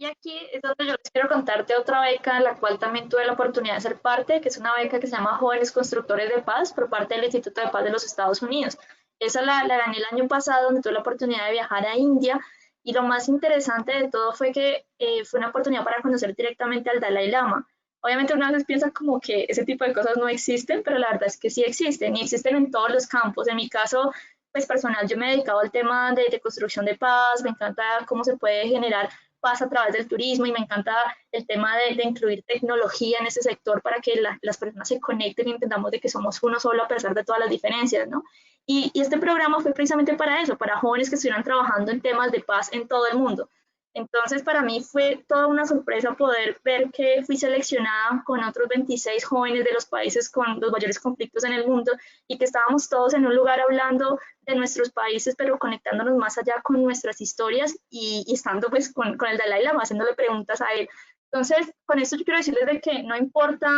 Y aquí es donde yo les quiero contar de otra beca en la cual también tuve la oportunidad de ser parte, que es una beca que se llama Jóvenes Constructores de Paz por parte del Instituto de Paz de los Estados Unidos. Esa la gané el año pasado, donde tuve la oportunidad de viajar a India, y lo más interesante de todo fue que fue una oportunidad para conocer directamente al Dalai Lama. Obviamente una vez piensa como que ese tipo de cosas no existen, pero la verdad es que sí existen, y existen en todos los campos. En mi caso, pues personal, yo me he dedicado al tema de construcción de paz, me encanta cómo se puede generar pasa a través del turismo, y me encanta el tema de incluir tecnología en ese sector para que las personas se conecten y entendamos de que somos uno solo a pesar de todas las diferencias, ¿no? Y este programa fue precisamente para eso, para jóvenes que estuvieran trabajando en temas de paz en todo el mundo. Entonces, para mí fue toda una sorpresa poder ver que fui seleccionada con otros 26 jóvenes de los países con los mayores conflictos en el mundo, y que estábamos todos en un lugar hablando de nuestros países, pero conectándonos más allá con nuestras historias, y estando pues con el Dalai Lama, haciéndole preguntas a él. Entonces, con esto yo quiero decirles de que no importa,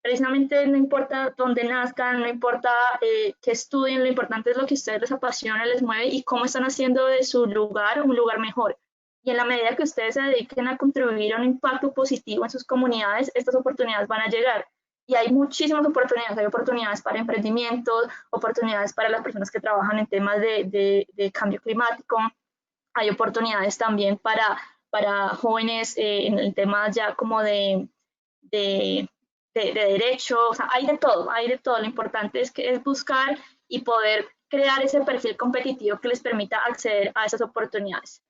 precisamente no importa dónde nazcan, no importa qué estudien, lo importante es lo que a ustedes les apasiona, les mueve, y cómo están haciendo de su lugar un lugar mejor. Y en la medida que ustedes se dediquen a contribuir a un impacto positivo en sus comunidades, estas oportunidades van a llegar. Y hay muchísimas oportunidades. Hay oportunidades para emprendimientos, oportunidades para las personas que trabajan en temas de cambio climático. Hay oportunidades también para jóvenes en el tema ya como de, de derecho. O sea, hay de todo, hay de todo. Lo importante es buscar y poder crear ese perfil competitivo que les permita acceder a esas oportunidades.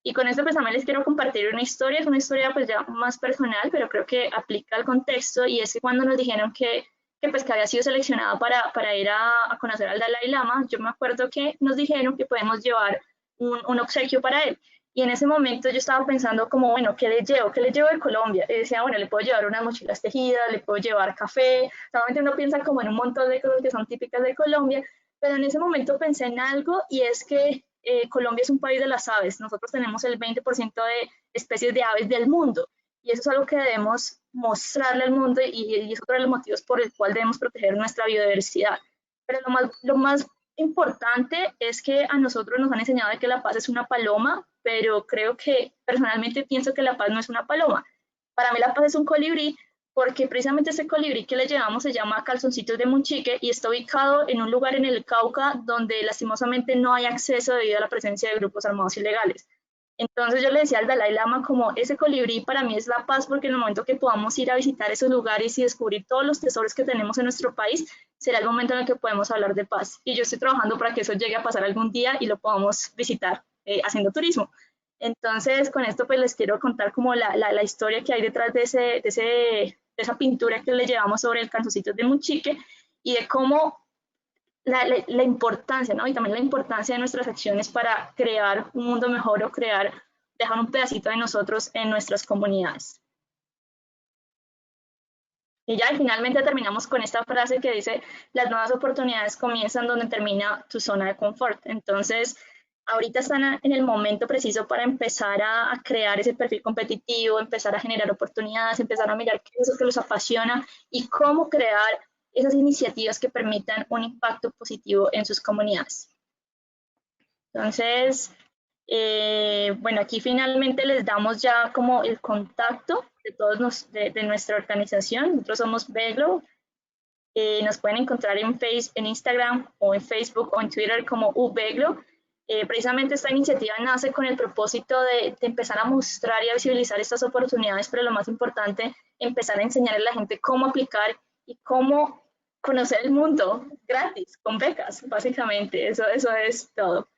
Y con esto pues también les quiero compartir una historia. Es una historia pues ya más personal, pero creo que aplica al contexto, y es que cuando nos dijeron que que pues que había sido seleccionada para ir a conocer al Dalai Lama, yo me acuerdo que nos dijeron que podemos llevar un obsequio para él. Y en ese momento yo estaba pensando como, bueno, ¿qué le llevo? ¿Qué le llevo de Colombia? Y decía, bueno, le puedo llevar unas mochilas tejidas, le puedo llevar café. Solamente uno piensa como en un montón de cosas que son típicas de Colombia, pero en ese momento pensé en algo y es que Colombia es un país de las aves. Nosotros tenemos el 20% de especies de aves del mundo y eso es algo que debemos mostrarle al mundo y es otro de los motivos por el cual debemos proteger nuestra biodiversidad. Pero lo más importante es que a nosotros nos han enseñado de que la paz es una paloma, pero creo que personalmente pienso que la paz no es una paloma. Para mí la paz es un colibrí porque precisamente ese colibrí que le llevamos se llama Calzoncitos de Munchique y está ubicado en un lugar en el Cauca donde lastimosamente no hay acceso debido a la presencia de grupos armados ilegales. Entonces yo le decía al Dalai Lama como ese colibrí para mí es la paz porque en el momento que podamos ir a visitar esos lugares y descubrir todos los tesoros que tenemos en nuestro país, será el momento en el que podemos hablar de paz. Y yo estoy trabajando para que eso llegue a pasar algún día y lo podamos visitar haciendo turismo. Entonces con esto pues les quiero contar como la historia que hay detrás de esa pintura que le llevamos sobre el calzoncito de Munchique y de cómo la importancia, ¿no? Y también la importancia de nuestras acciones para crear un mundo mejor o dejar un pedacito de nosotros en nuestras comunidades. Y ya finalmente terminamos con esta frase que dice, las nuevas oportunidades comienzan donde termina tu zona de confort. Entonces, ahorita están en el momento preciso para empezar a crear ese perfil competitivo, empezar a generar oportunidades, empezar a mirar qué es eso que los apasiona y cómo crear esas iniciativas que permitan un impacto positivo en sus comunidades. Entonces, bueno, aquí finalmente les damos ya como el contacto de todos de nuestra organización. Nosotros somos Beglo. Nos pueden encontrar en Instagram o en Facebook o en Twitter como ubeglo. Precisamente esta iniciativa nace con el propósito de empezar a mostrar y a visibilizar estas oportunidades, pero lo más importante, empezar a enseñar a la gente cómo aplicar y cómo conocer el mundo gratis, con becas, básicamente. Eso es todo.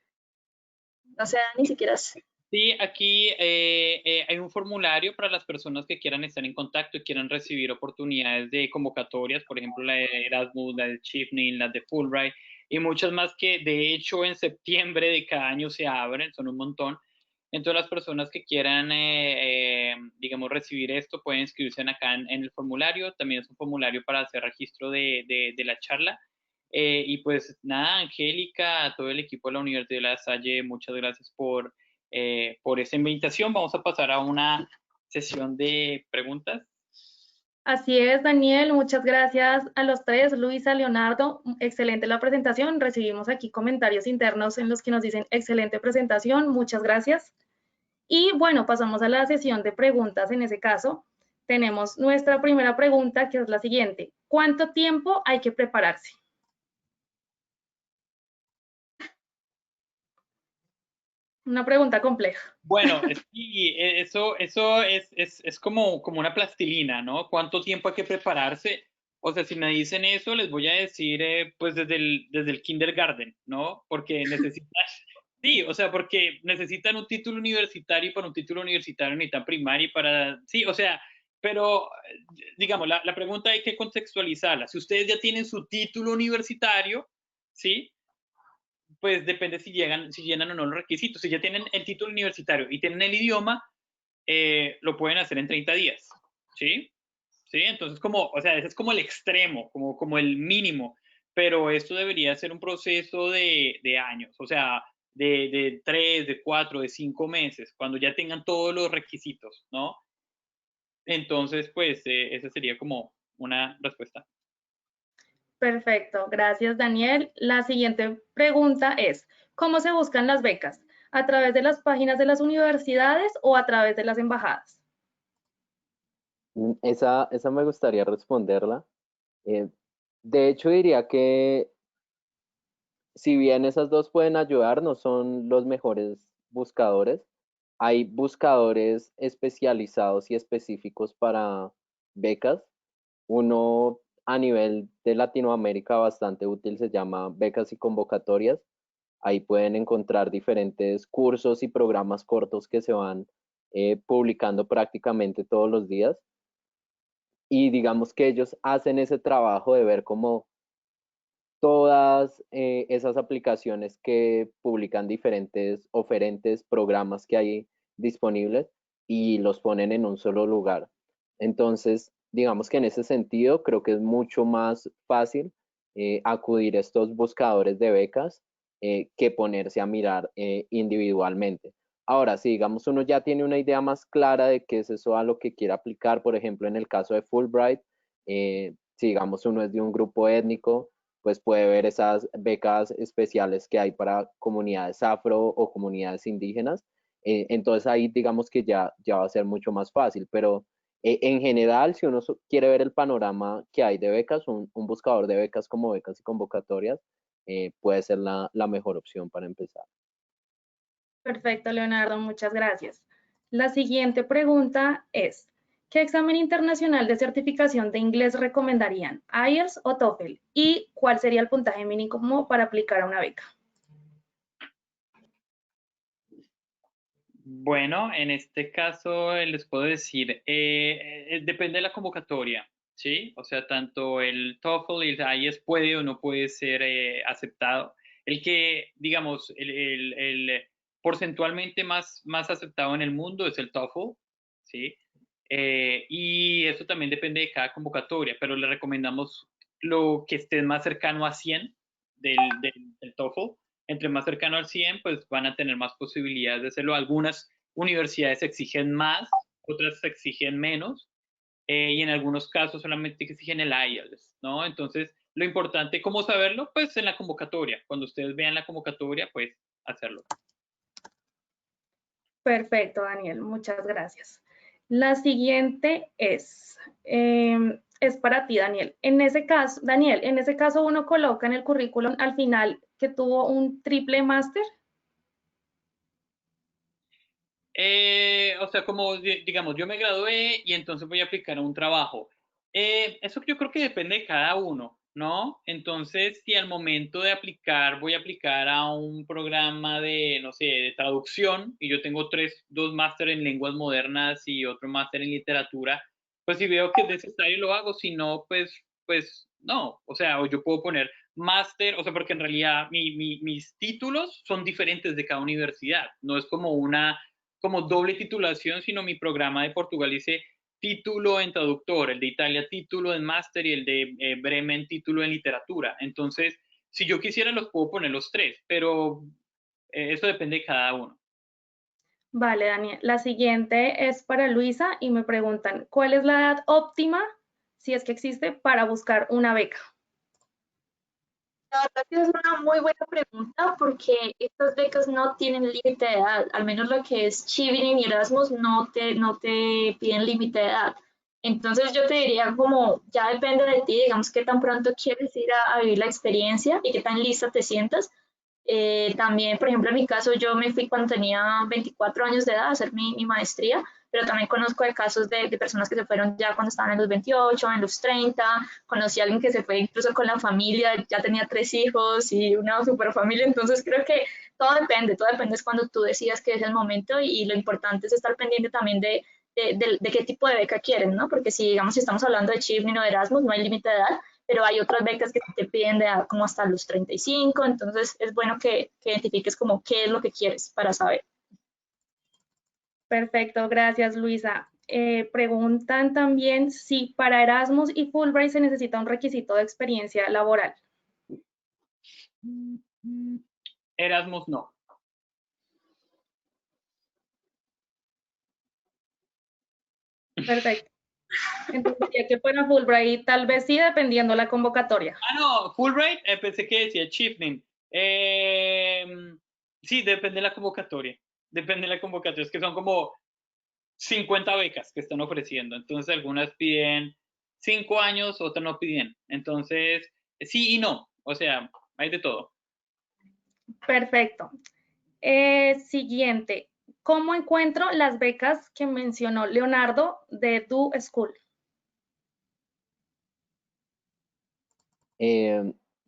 No sé, ni siquiera. Sí, aquí hay un formulario para las personas que quieran estar en contacto y quieran recibir oportunidades de convocatorias, por ejemplo, la de Erasmus, la de Chipney, la de Fulbright y muchas más que de hecho en septiembre de cada año se abren, son un montón. Entonces las personas que quieran, digamos, recibir esto pueden inscribirse acá en el formulario. También es un formulario para hacer registro de la charla. Y pues nada, Angélica, a todo el equipo de la Universidad de La Salle, muchas gracias por esa invitación. Vamos a pasar a una sesión de preguntas. Así es, Daniel, muchas gracias a los tres, Luisa, Leonardo, excelente la presentación. Recibimos aquí comentarios internos en los que nos dicen excelente presentación, muchas gracias. Y bueno, pasamos a la sesión de preguntas en ese caso. Tenemos nuestra primera pregunta que es la siguiente. ¿Cuánto tiempo hay que prepararse? Una pregunta compleja. Bueno, sí, eso es como una plastilina, ¿no? ¿Cuánto tiempo hay que prepararse? O sea, si me dicen eso, les voy a decir, pues desde el kindergarten, ¿no? Porque necesitan, sí, o sea, porque necesitan un título universitario y para un título universitario necesitan primaria y para, sí, o sea, pero digamos, la pregunta hay que contextualizarla. Si ustedes ya tienen su título universitario, ¿sí? Pues depende si llenan o no los requisitos. Si ya tienen el título universitario y tienen el idioma, lo pueden hacer en 30 días, ¿sí? ¿Sí? Entonces, o sea, ese es como el extremo, como el mínimo, pero esto debería ser un proceso de años, o sea, de 3, de 4, de 5 meses, cuando ya tengan todos los requisitos, ¿no? Entonces, pues, esa sería como una respuesta. Perfecto, gracias Daniel. La siguiente pregunta es, ¿cómo se buscan las becas? ¿A través de las páginas de las universidades o a través de las embajadas? Esa me gustaría responderla. Eh, de hecho, diría que si bien esas dos pueden ayudar, no son los mejores buscadores. Hay buscadores especializados y específicos para becas. Uno a nivel de Latinoamérica bastante útil se llama Becas y Convocatorias. Ahí pueden encontrar diferentes cursos y programas cortos que se van publicando prácticamente todos los días. y digamos que ellos hacen ese trabajo de ver cómo todas esas aplicaciones que publican diferentes oferentes, programas que hay disponibles y los ponen en un solo lugar. Entonces, digamos que en ese sentido creo que es mucho más fácil acudir a estos buscadores de becas que ponerse a mirar individualmente. Ahora, si digamos uno ya tiene una idea más clara de qué es eso a lo que quiere aplicar, por ejemplo, en el caso de Fulbright, si digamos uno es de un grupo étnico, pues puede ver esas becas especiales que hay para comunidades afro o comunidades indígenas. Entonces ahí digamos que ya va a ser mucho más fácil, pero en general, si uno quiere ver el panorama que hay de becas, un buscador de becas como becas y convocatorias puede ser la mejor opción para empezar. Perfecto, Leonardo, muchas gracias. La siguiente pregunta es, ¿qué examen internacional de certificación de inglés recomendarían? ¿IELTS o TOEFL? ¿Y cuál sería el puntaje mínimo para aplicar a una beca? Bueno, en este caso les puedo decir, depende de la convocatoria, ¿sí? O sea, tanto el TOEFL y el IELTS puede o no puede ser aceptado. El que, digamos, el porcentualmente más aceptado en el mundo es el TOEFL, ¿sí? Y eso también depende de cada convocatoria, pero le recomendamos lo que esté más cercano a 100 del TOEFL. Entre más cercano al 100, pues van a tener más posibilidades de hacerlo. Algunas universidades exigen más, otras exigen menos, y en algunos casos solamente exigen el IELTS, ¿no? Entonces, lo importante, ¿cómo saberlo? Pues en la convocatoria. Cuando ustedes vean la convocatoria, pues hacerlo. Perfecto, Daniel, muchas gracias. La siguiente es para ti, Daniel. En ese caso, Daniel, en ese caso uno coloca en el currículum al final que tuvo un triple máster. O sea, como digamos, yo me gradué y entonces voy a aplicar a un trabajo. Eso yo creo que depende de cada uno, ¿no? Entonces, si al momento de aplicar voy a aplicar a un programa de, no sé, de traducción y yo tengo dos máster en lenguas modernas y otro máster en literatura, pues si veo que es necesario lo hago, si no, pues no. O sea, o yo puedo poner máster, o sea, porque en realidad mis títulos son diferentes de cada universidad, no es como doble titulación, sino mi programa de Portugal dice título en traductor, el de Italia título en máster y el de Bremen título en literatura. Entonces, si yo quisiera los puedo poner los tres, pero eso depende de cada uno. Vale, Daniel. La siguiente es para Luisa y me preguntan, ¿cuál es la edad óptima, si es que existe, para buscar una beca? La verdad que es una muy buena pregunta porque estas becas no tienen límite de edad, al menos lo que es Chevening y Erasmus no te piden límite de edad. Entonces yo te diría como ya depende de ti, digamos qué tan pronto quieres ir a vivir la experiencia y qué tan lista te sientas. También, por ejemplo, en mi caso, yo me fui cuando tenía 24 años de edad a hacer mi maestría, pero también conozco de casos de personas que se fueron ya cuando estaban en los 28, en los 30. Conocí a alguien que se fue incluso con la familia, ya tenía 3 hijos y una super familia. Entonces, creo que todo depende es cuando tú decidas que es el momento y lo importante es estar pendiente también de qué tipo de beca quieren, ¿no? Porque si, digamos, si estamos hablando de Chevening o de Erasmus, no hay límite de edad, pero hay otras becas que te piden de edad como hasta los 35, entonces es bueno que identifiques como qué es lo que quieres para saber. Perfecto, gracias, Luisa. Preguntan también si para Erasmus y Fulbright se necesita un requisito de experiencia laboral. Erasmus no. Perfecto. Entonces, ya que para Fulbright tal vez sí, dependiendo la convocatoria. No, Fulbright, pensé que decía Chevening. Sí, depende de la convocatoria. Depende de la convocatoria. Es que son como 50 becas que están ofreciendo. Entonces, algunas piden 5 años, otras no piden. Entonces, sí y no. O sea, hay de todo. Perfecto. Siguiente. ¿Cómo encuentro las becas que mencionó Leonardo de Do School?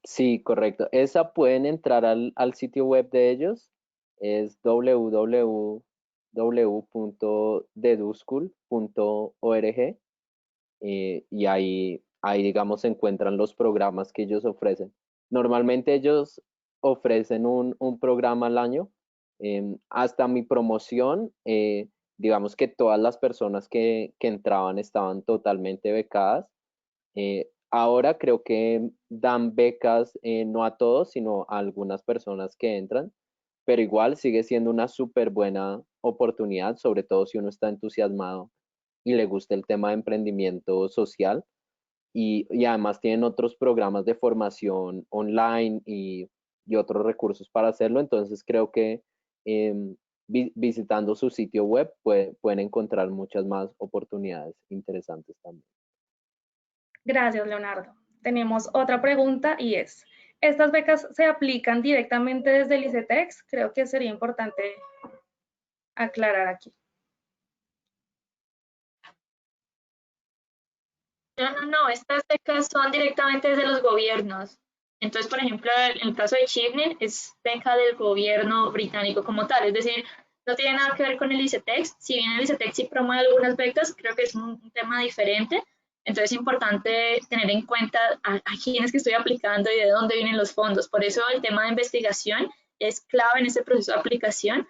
Sí, correcto. Esa pueden entrar al sitio web de ellos. Es www.deduschool.org. y ahí, digamos, se encuentran los programas que ellos ofrecen. Normalmente ellos ofrecen un programa al año. Hasta mi promoción, digamos que todas las personas que entraban estaban totalmente becadas. Ahora creo que dan becas, no a todos, sino a algunas personas que entran, pero igual sigue siendo una súper buena oportunidad, sobre todo si uno está entusiasmado y le gusta el tema de emprendimiento social. Y además tienen otros programas de formación online y otros recursos para hacerlo. Entonces creo que visitando su sitio web pueden encontrar muchas más oportunidades interesantes también. Gracias, Leonardo. Tenemos otra pregunta y es, ¿estas becas se aplican directamente desde el ICETEX? Creo que sería importante aclarar aquí. No, estas becas son directamente desde los gobiernos. Entonces, por ejemplo, en el caso de Chibney es beca del gobierno británico como tal, es decir, no tiene nada que ver con el ICETEX. Si bien el ICETEX sí promueve algunas becas, creo que es un tema diferente. Entonces es importante tener en cuenta a quién es que estoy aplicando y de dónde vienen los fondos. Por eso el tema de investigación es clave en este proceso de aplicación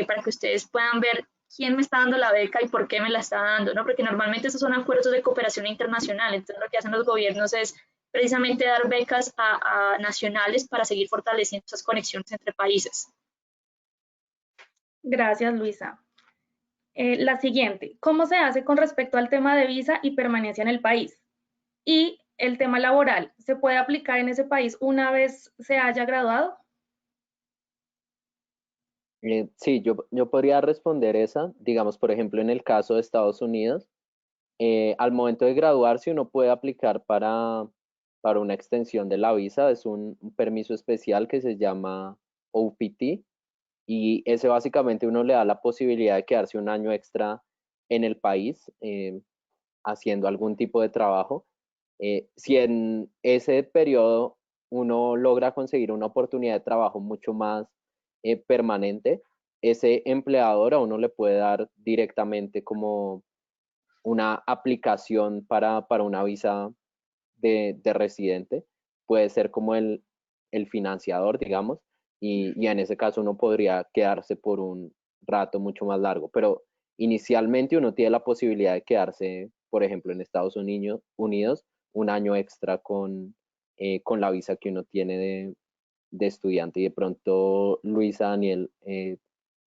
para que ustedes puedan ver quién me está dando la beca y por qué me la está dando, ¿no? Porque normalmente esos son acuerdos de cooperación internacional, entonces lo que hacen los gobiernos es precisamente dar becas a nacionales para seguir fortaleciendo esas conexiones entre países. Gracias, Luisa. La siguiente, ¿cómo se hace con respecto al tema de visa y permanencia en el país? Y el tema laboral, ¿se puede aplicar en ese país una vez se haya graduado? Sí, yo podría responder esa. Digamos, por ejemplo, en el caso de Estados Unidos, al momento de graduarse uno puede aplicar para una extensión de la visa. Es un permiso especial que se llama OPT y ese básicamente uno le da la posibilidad de quedarse un año extra en el país haciendo algún tipo de trabajo. Si en ese periodo uno logra conseguir una oportunidad de trabajo mucho más permanente, ese empleador a uno le puede dar directamente como una aplicación para una visa de residente. Puede ser como el financiador, digamos, y en ese caso uno podría quedarse por un rato mucho más largo, pero inicialmente uno tiene la posibilidad de quedarse, por ejemplo, en Estados Unidos un año extra con la visa que uno tiene de estudiante y de pronto Luisa, Daniel,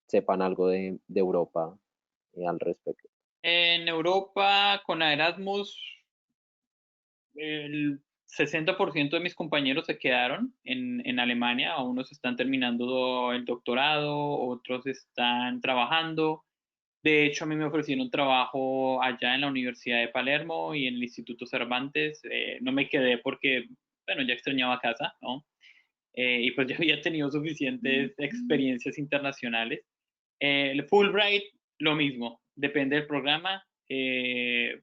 sepan algo de Europa al respecto. En Europa, con Erasmus, el 60% de mis compañeros se quedaron en Alemania. Unos están terminando el doctorado, otros están trabajando. De hecho, a mí me ofrecieron trabajo allá en la Universidad de Palermo y en el Instituto Cervantes. No me quedé porque, bueno, ya extrañaba casa, ¿no? Y pues ya había tenido suficientes experiencias internacionales. El Fulbright, lo mismo, depende del programa.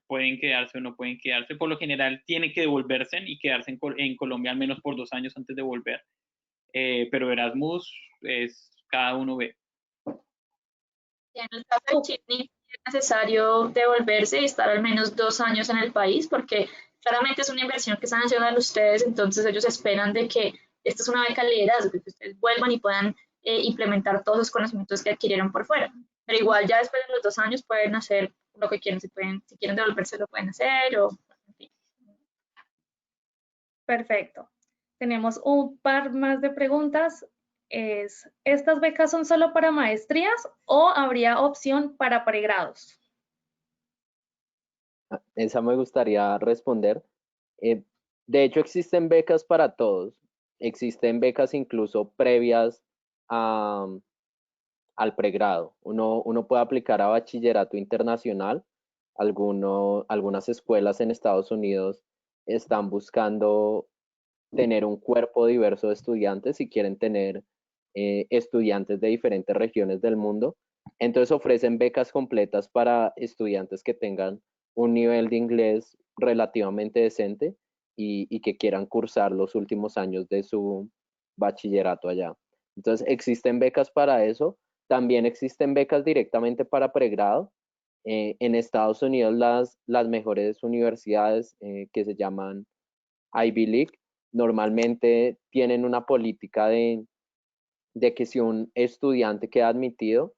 Pueden quedarse o no pueden quedarse. Por lo general, tienen que devolverse y quedarse en Colombia al menos por 2 años antes de volver. Pero Erasmus es cada uno ve. En el caso de Chile es necesario devolverse y estar al menos 2 años en el país porque claramente es una inversión que están haciendo ustedes, entonces ellos esperan de que esta es una beca de liderazgo, que ustedes vuelvan y puedan implementar todos los conocimientos que adquirieron por fuera. Pero igual ya después de los 2 años pueden hacer lo que quieran, si quieren devolverse lo pueden hacer o en fin. Perfecto. Tenemos un par más de preguntas. ¿Estas becas son solo para maestrías o habría opción para pregrados? Esa me gustaría responder. Eh, de hecho, existen becas para todos. Existen becas incluso previas a, al pregrado. Uno puede aplicar a bachillerato internacional. Algunas escuelas en Estados Unidos están buscando tener un cuerpo diverso de estudiantes y quieren tener estudiantes de diferentes regiones del mundo. Entonces ofrecen becas completas para estudiantes que tengan un nivel de inglés relativamente decente y que quieran cursar los últimos años de su bachillerato allá. Entonces existen becas para eso. También existen becas directamente para pregrado. En Estados Unidos las mejores universidades que se llaman Ivy League normalmente tienen una política de que si un estudiante queda admitido,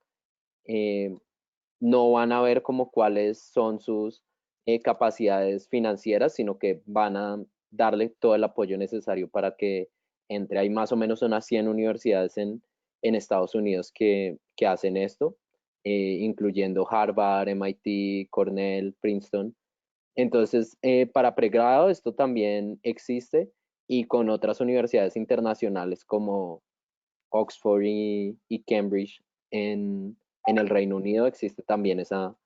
no van a ver como cuáles son sus capacidades financieras, sino que van a darle todo el apoyo necesario para que entre. Hay más o menos unas 100 universidades en Estados Unidos que hacen esto, incluyendo Harvard, MIT, Cornell, Princeton. Entonces, para pregrado esto también existe y con otras universidades internacionales como Oxford y Cambridge en el Reino Unido existe también esa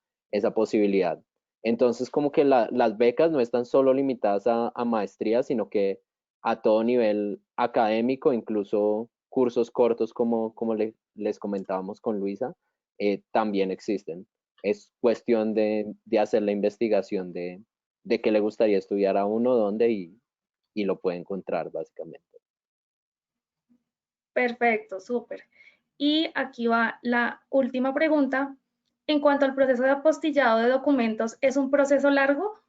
posibilidad. Entonces, como que las becas no están solo limitadas a maestrías, sino que a todo nivel académico, incluso cursos cortos como les comentábamos con Luisa, también existen. Es cuestión de hacer la investigación de qué le gustaría estudiar a uno, dónde y lo puede encontrar básicamente. Perfecto, súper. Y aquí va la última pregunta. En cuanto al proceso de apostillado de documentos, ¿es un proceso largo?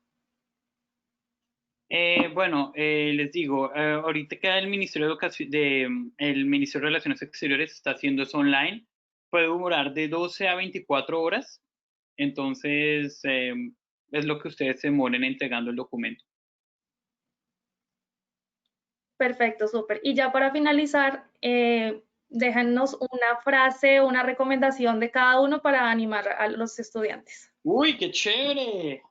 Bueno, les digo, ahorita que el Ministerio de Educación, el Ministerio de Relaciones Exteriores está haciendo eso online, puede demorar de 12 a 24 horas, entonces es lo que ustedes se demoren entregando el documento. Perfecto, súper. Y ya para finalizar, déjanos una frase, una recomendación de cada uno para animar a los estudiantes. ¡Uy, qué chévere!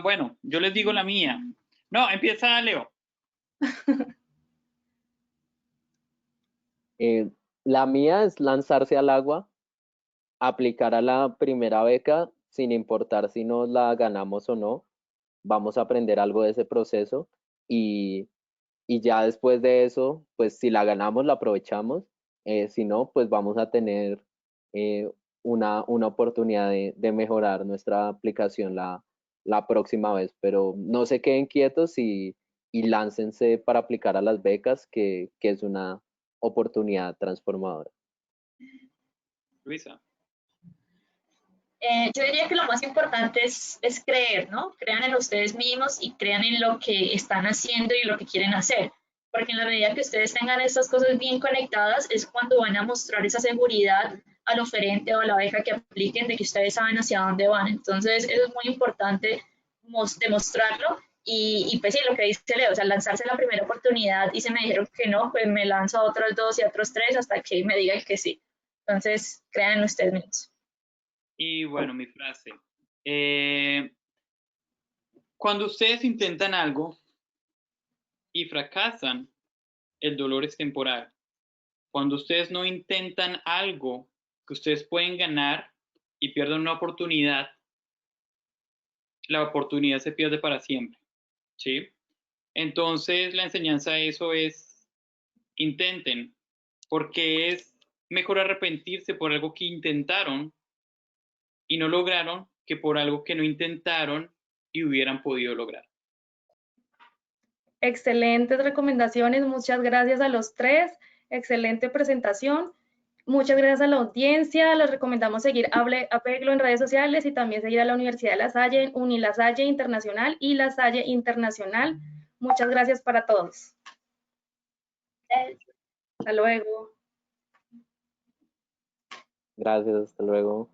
Bueno, yo les digo la mía. No, empieza Leo. La mía es lanzarse al agua, aplicar a la primera beca sin importar si nos la ganamos o no. Vamos a aprender algo de ese proceso y, y ya después de eso, pues si la ganamos, la aprovechamos. Si no, pues vamos a tener eh, una oportunidad de mejorar nuestra aplicación la próxima vez. Pero no se queden quietos y láncense para aplicar a las becas, que es una oportunidad transformadora. Luisa. Yo diría que lo más importante es creer, ¿no? Crean en ustedes mismos y crean en lo que están haciendo y lo que quieren hacer. Porque en la medida que ustedes tengan estas cosas bien conectadas es cuando van a mostrar esa seguridad al oferente o a la beca que apliquen de que ustedes saben hacia dónde van. Entonces, eso es muy importante demostrarlo. Y pues sí, lo que dice Leo, o sea, lanzarse la primera oportunidad y se me dijeron que no, pues me lanzo a otros dos y a otros tres hasta que me digan que sí. Entonces, crean en ustedes mismos. Y bueno, mi frase. Cuando ustedes intentan algo y fracasan, el dolor es temporal. Cuando ustedes no intentan algo que ustedes pueden ganar y pierden una oportunidad, la oportunidad se pierde para siempre, ¿sí? Entonces, la enseñanza de eso es, intenten, porque es mejor arrepentirse por algo que intentaron y no lograron que por algo que no intentaron y hubieran podido lograr. Excelentes recomendaciones, muchas gracias a los tres, excelente presentación. Muchas gracias a la audiencia, les recomendamos seguir Apeglo en redes sociales y también seguir a la Universidad de La Salle, Unilasalle Internacional y La Salle Internacional. Muchas gracias para todos. Hasta luego. Gracias, hasta luego.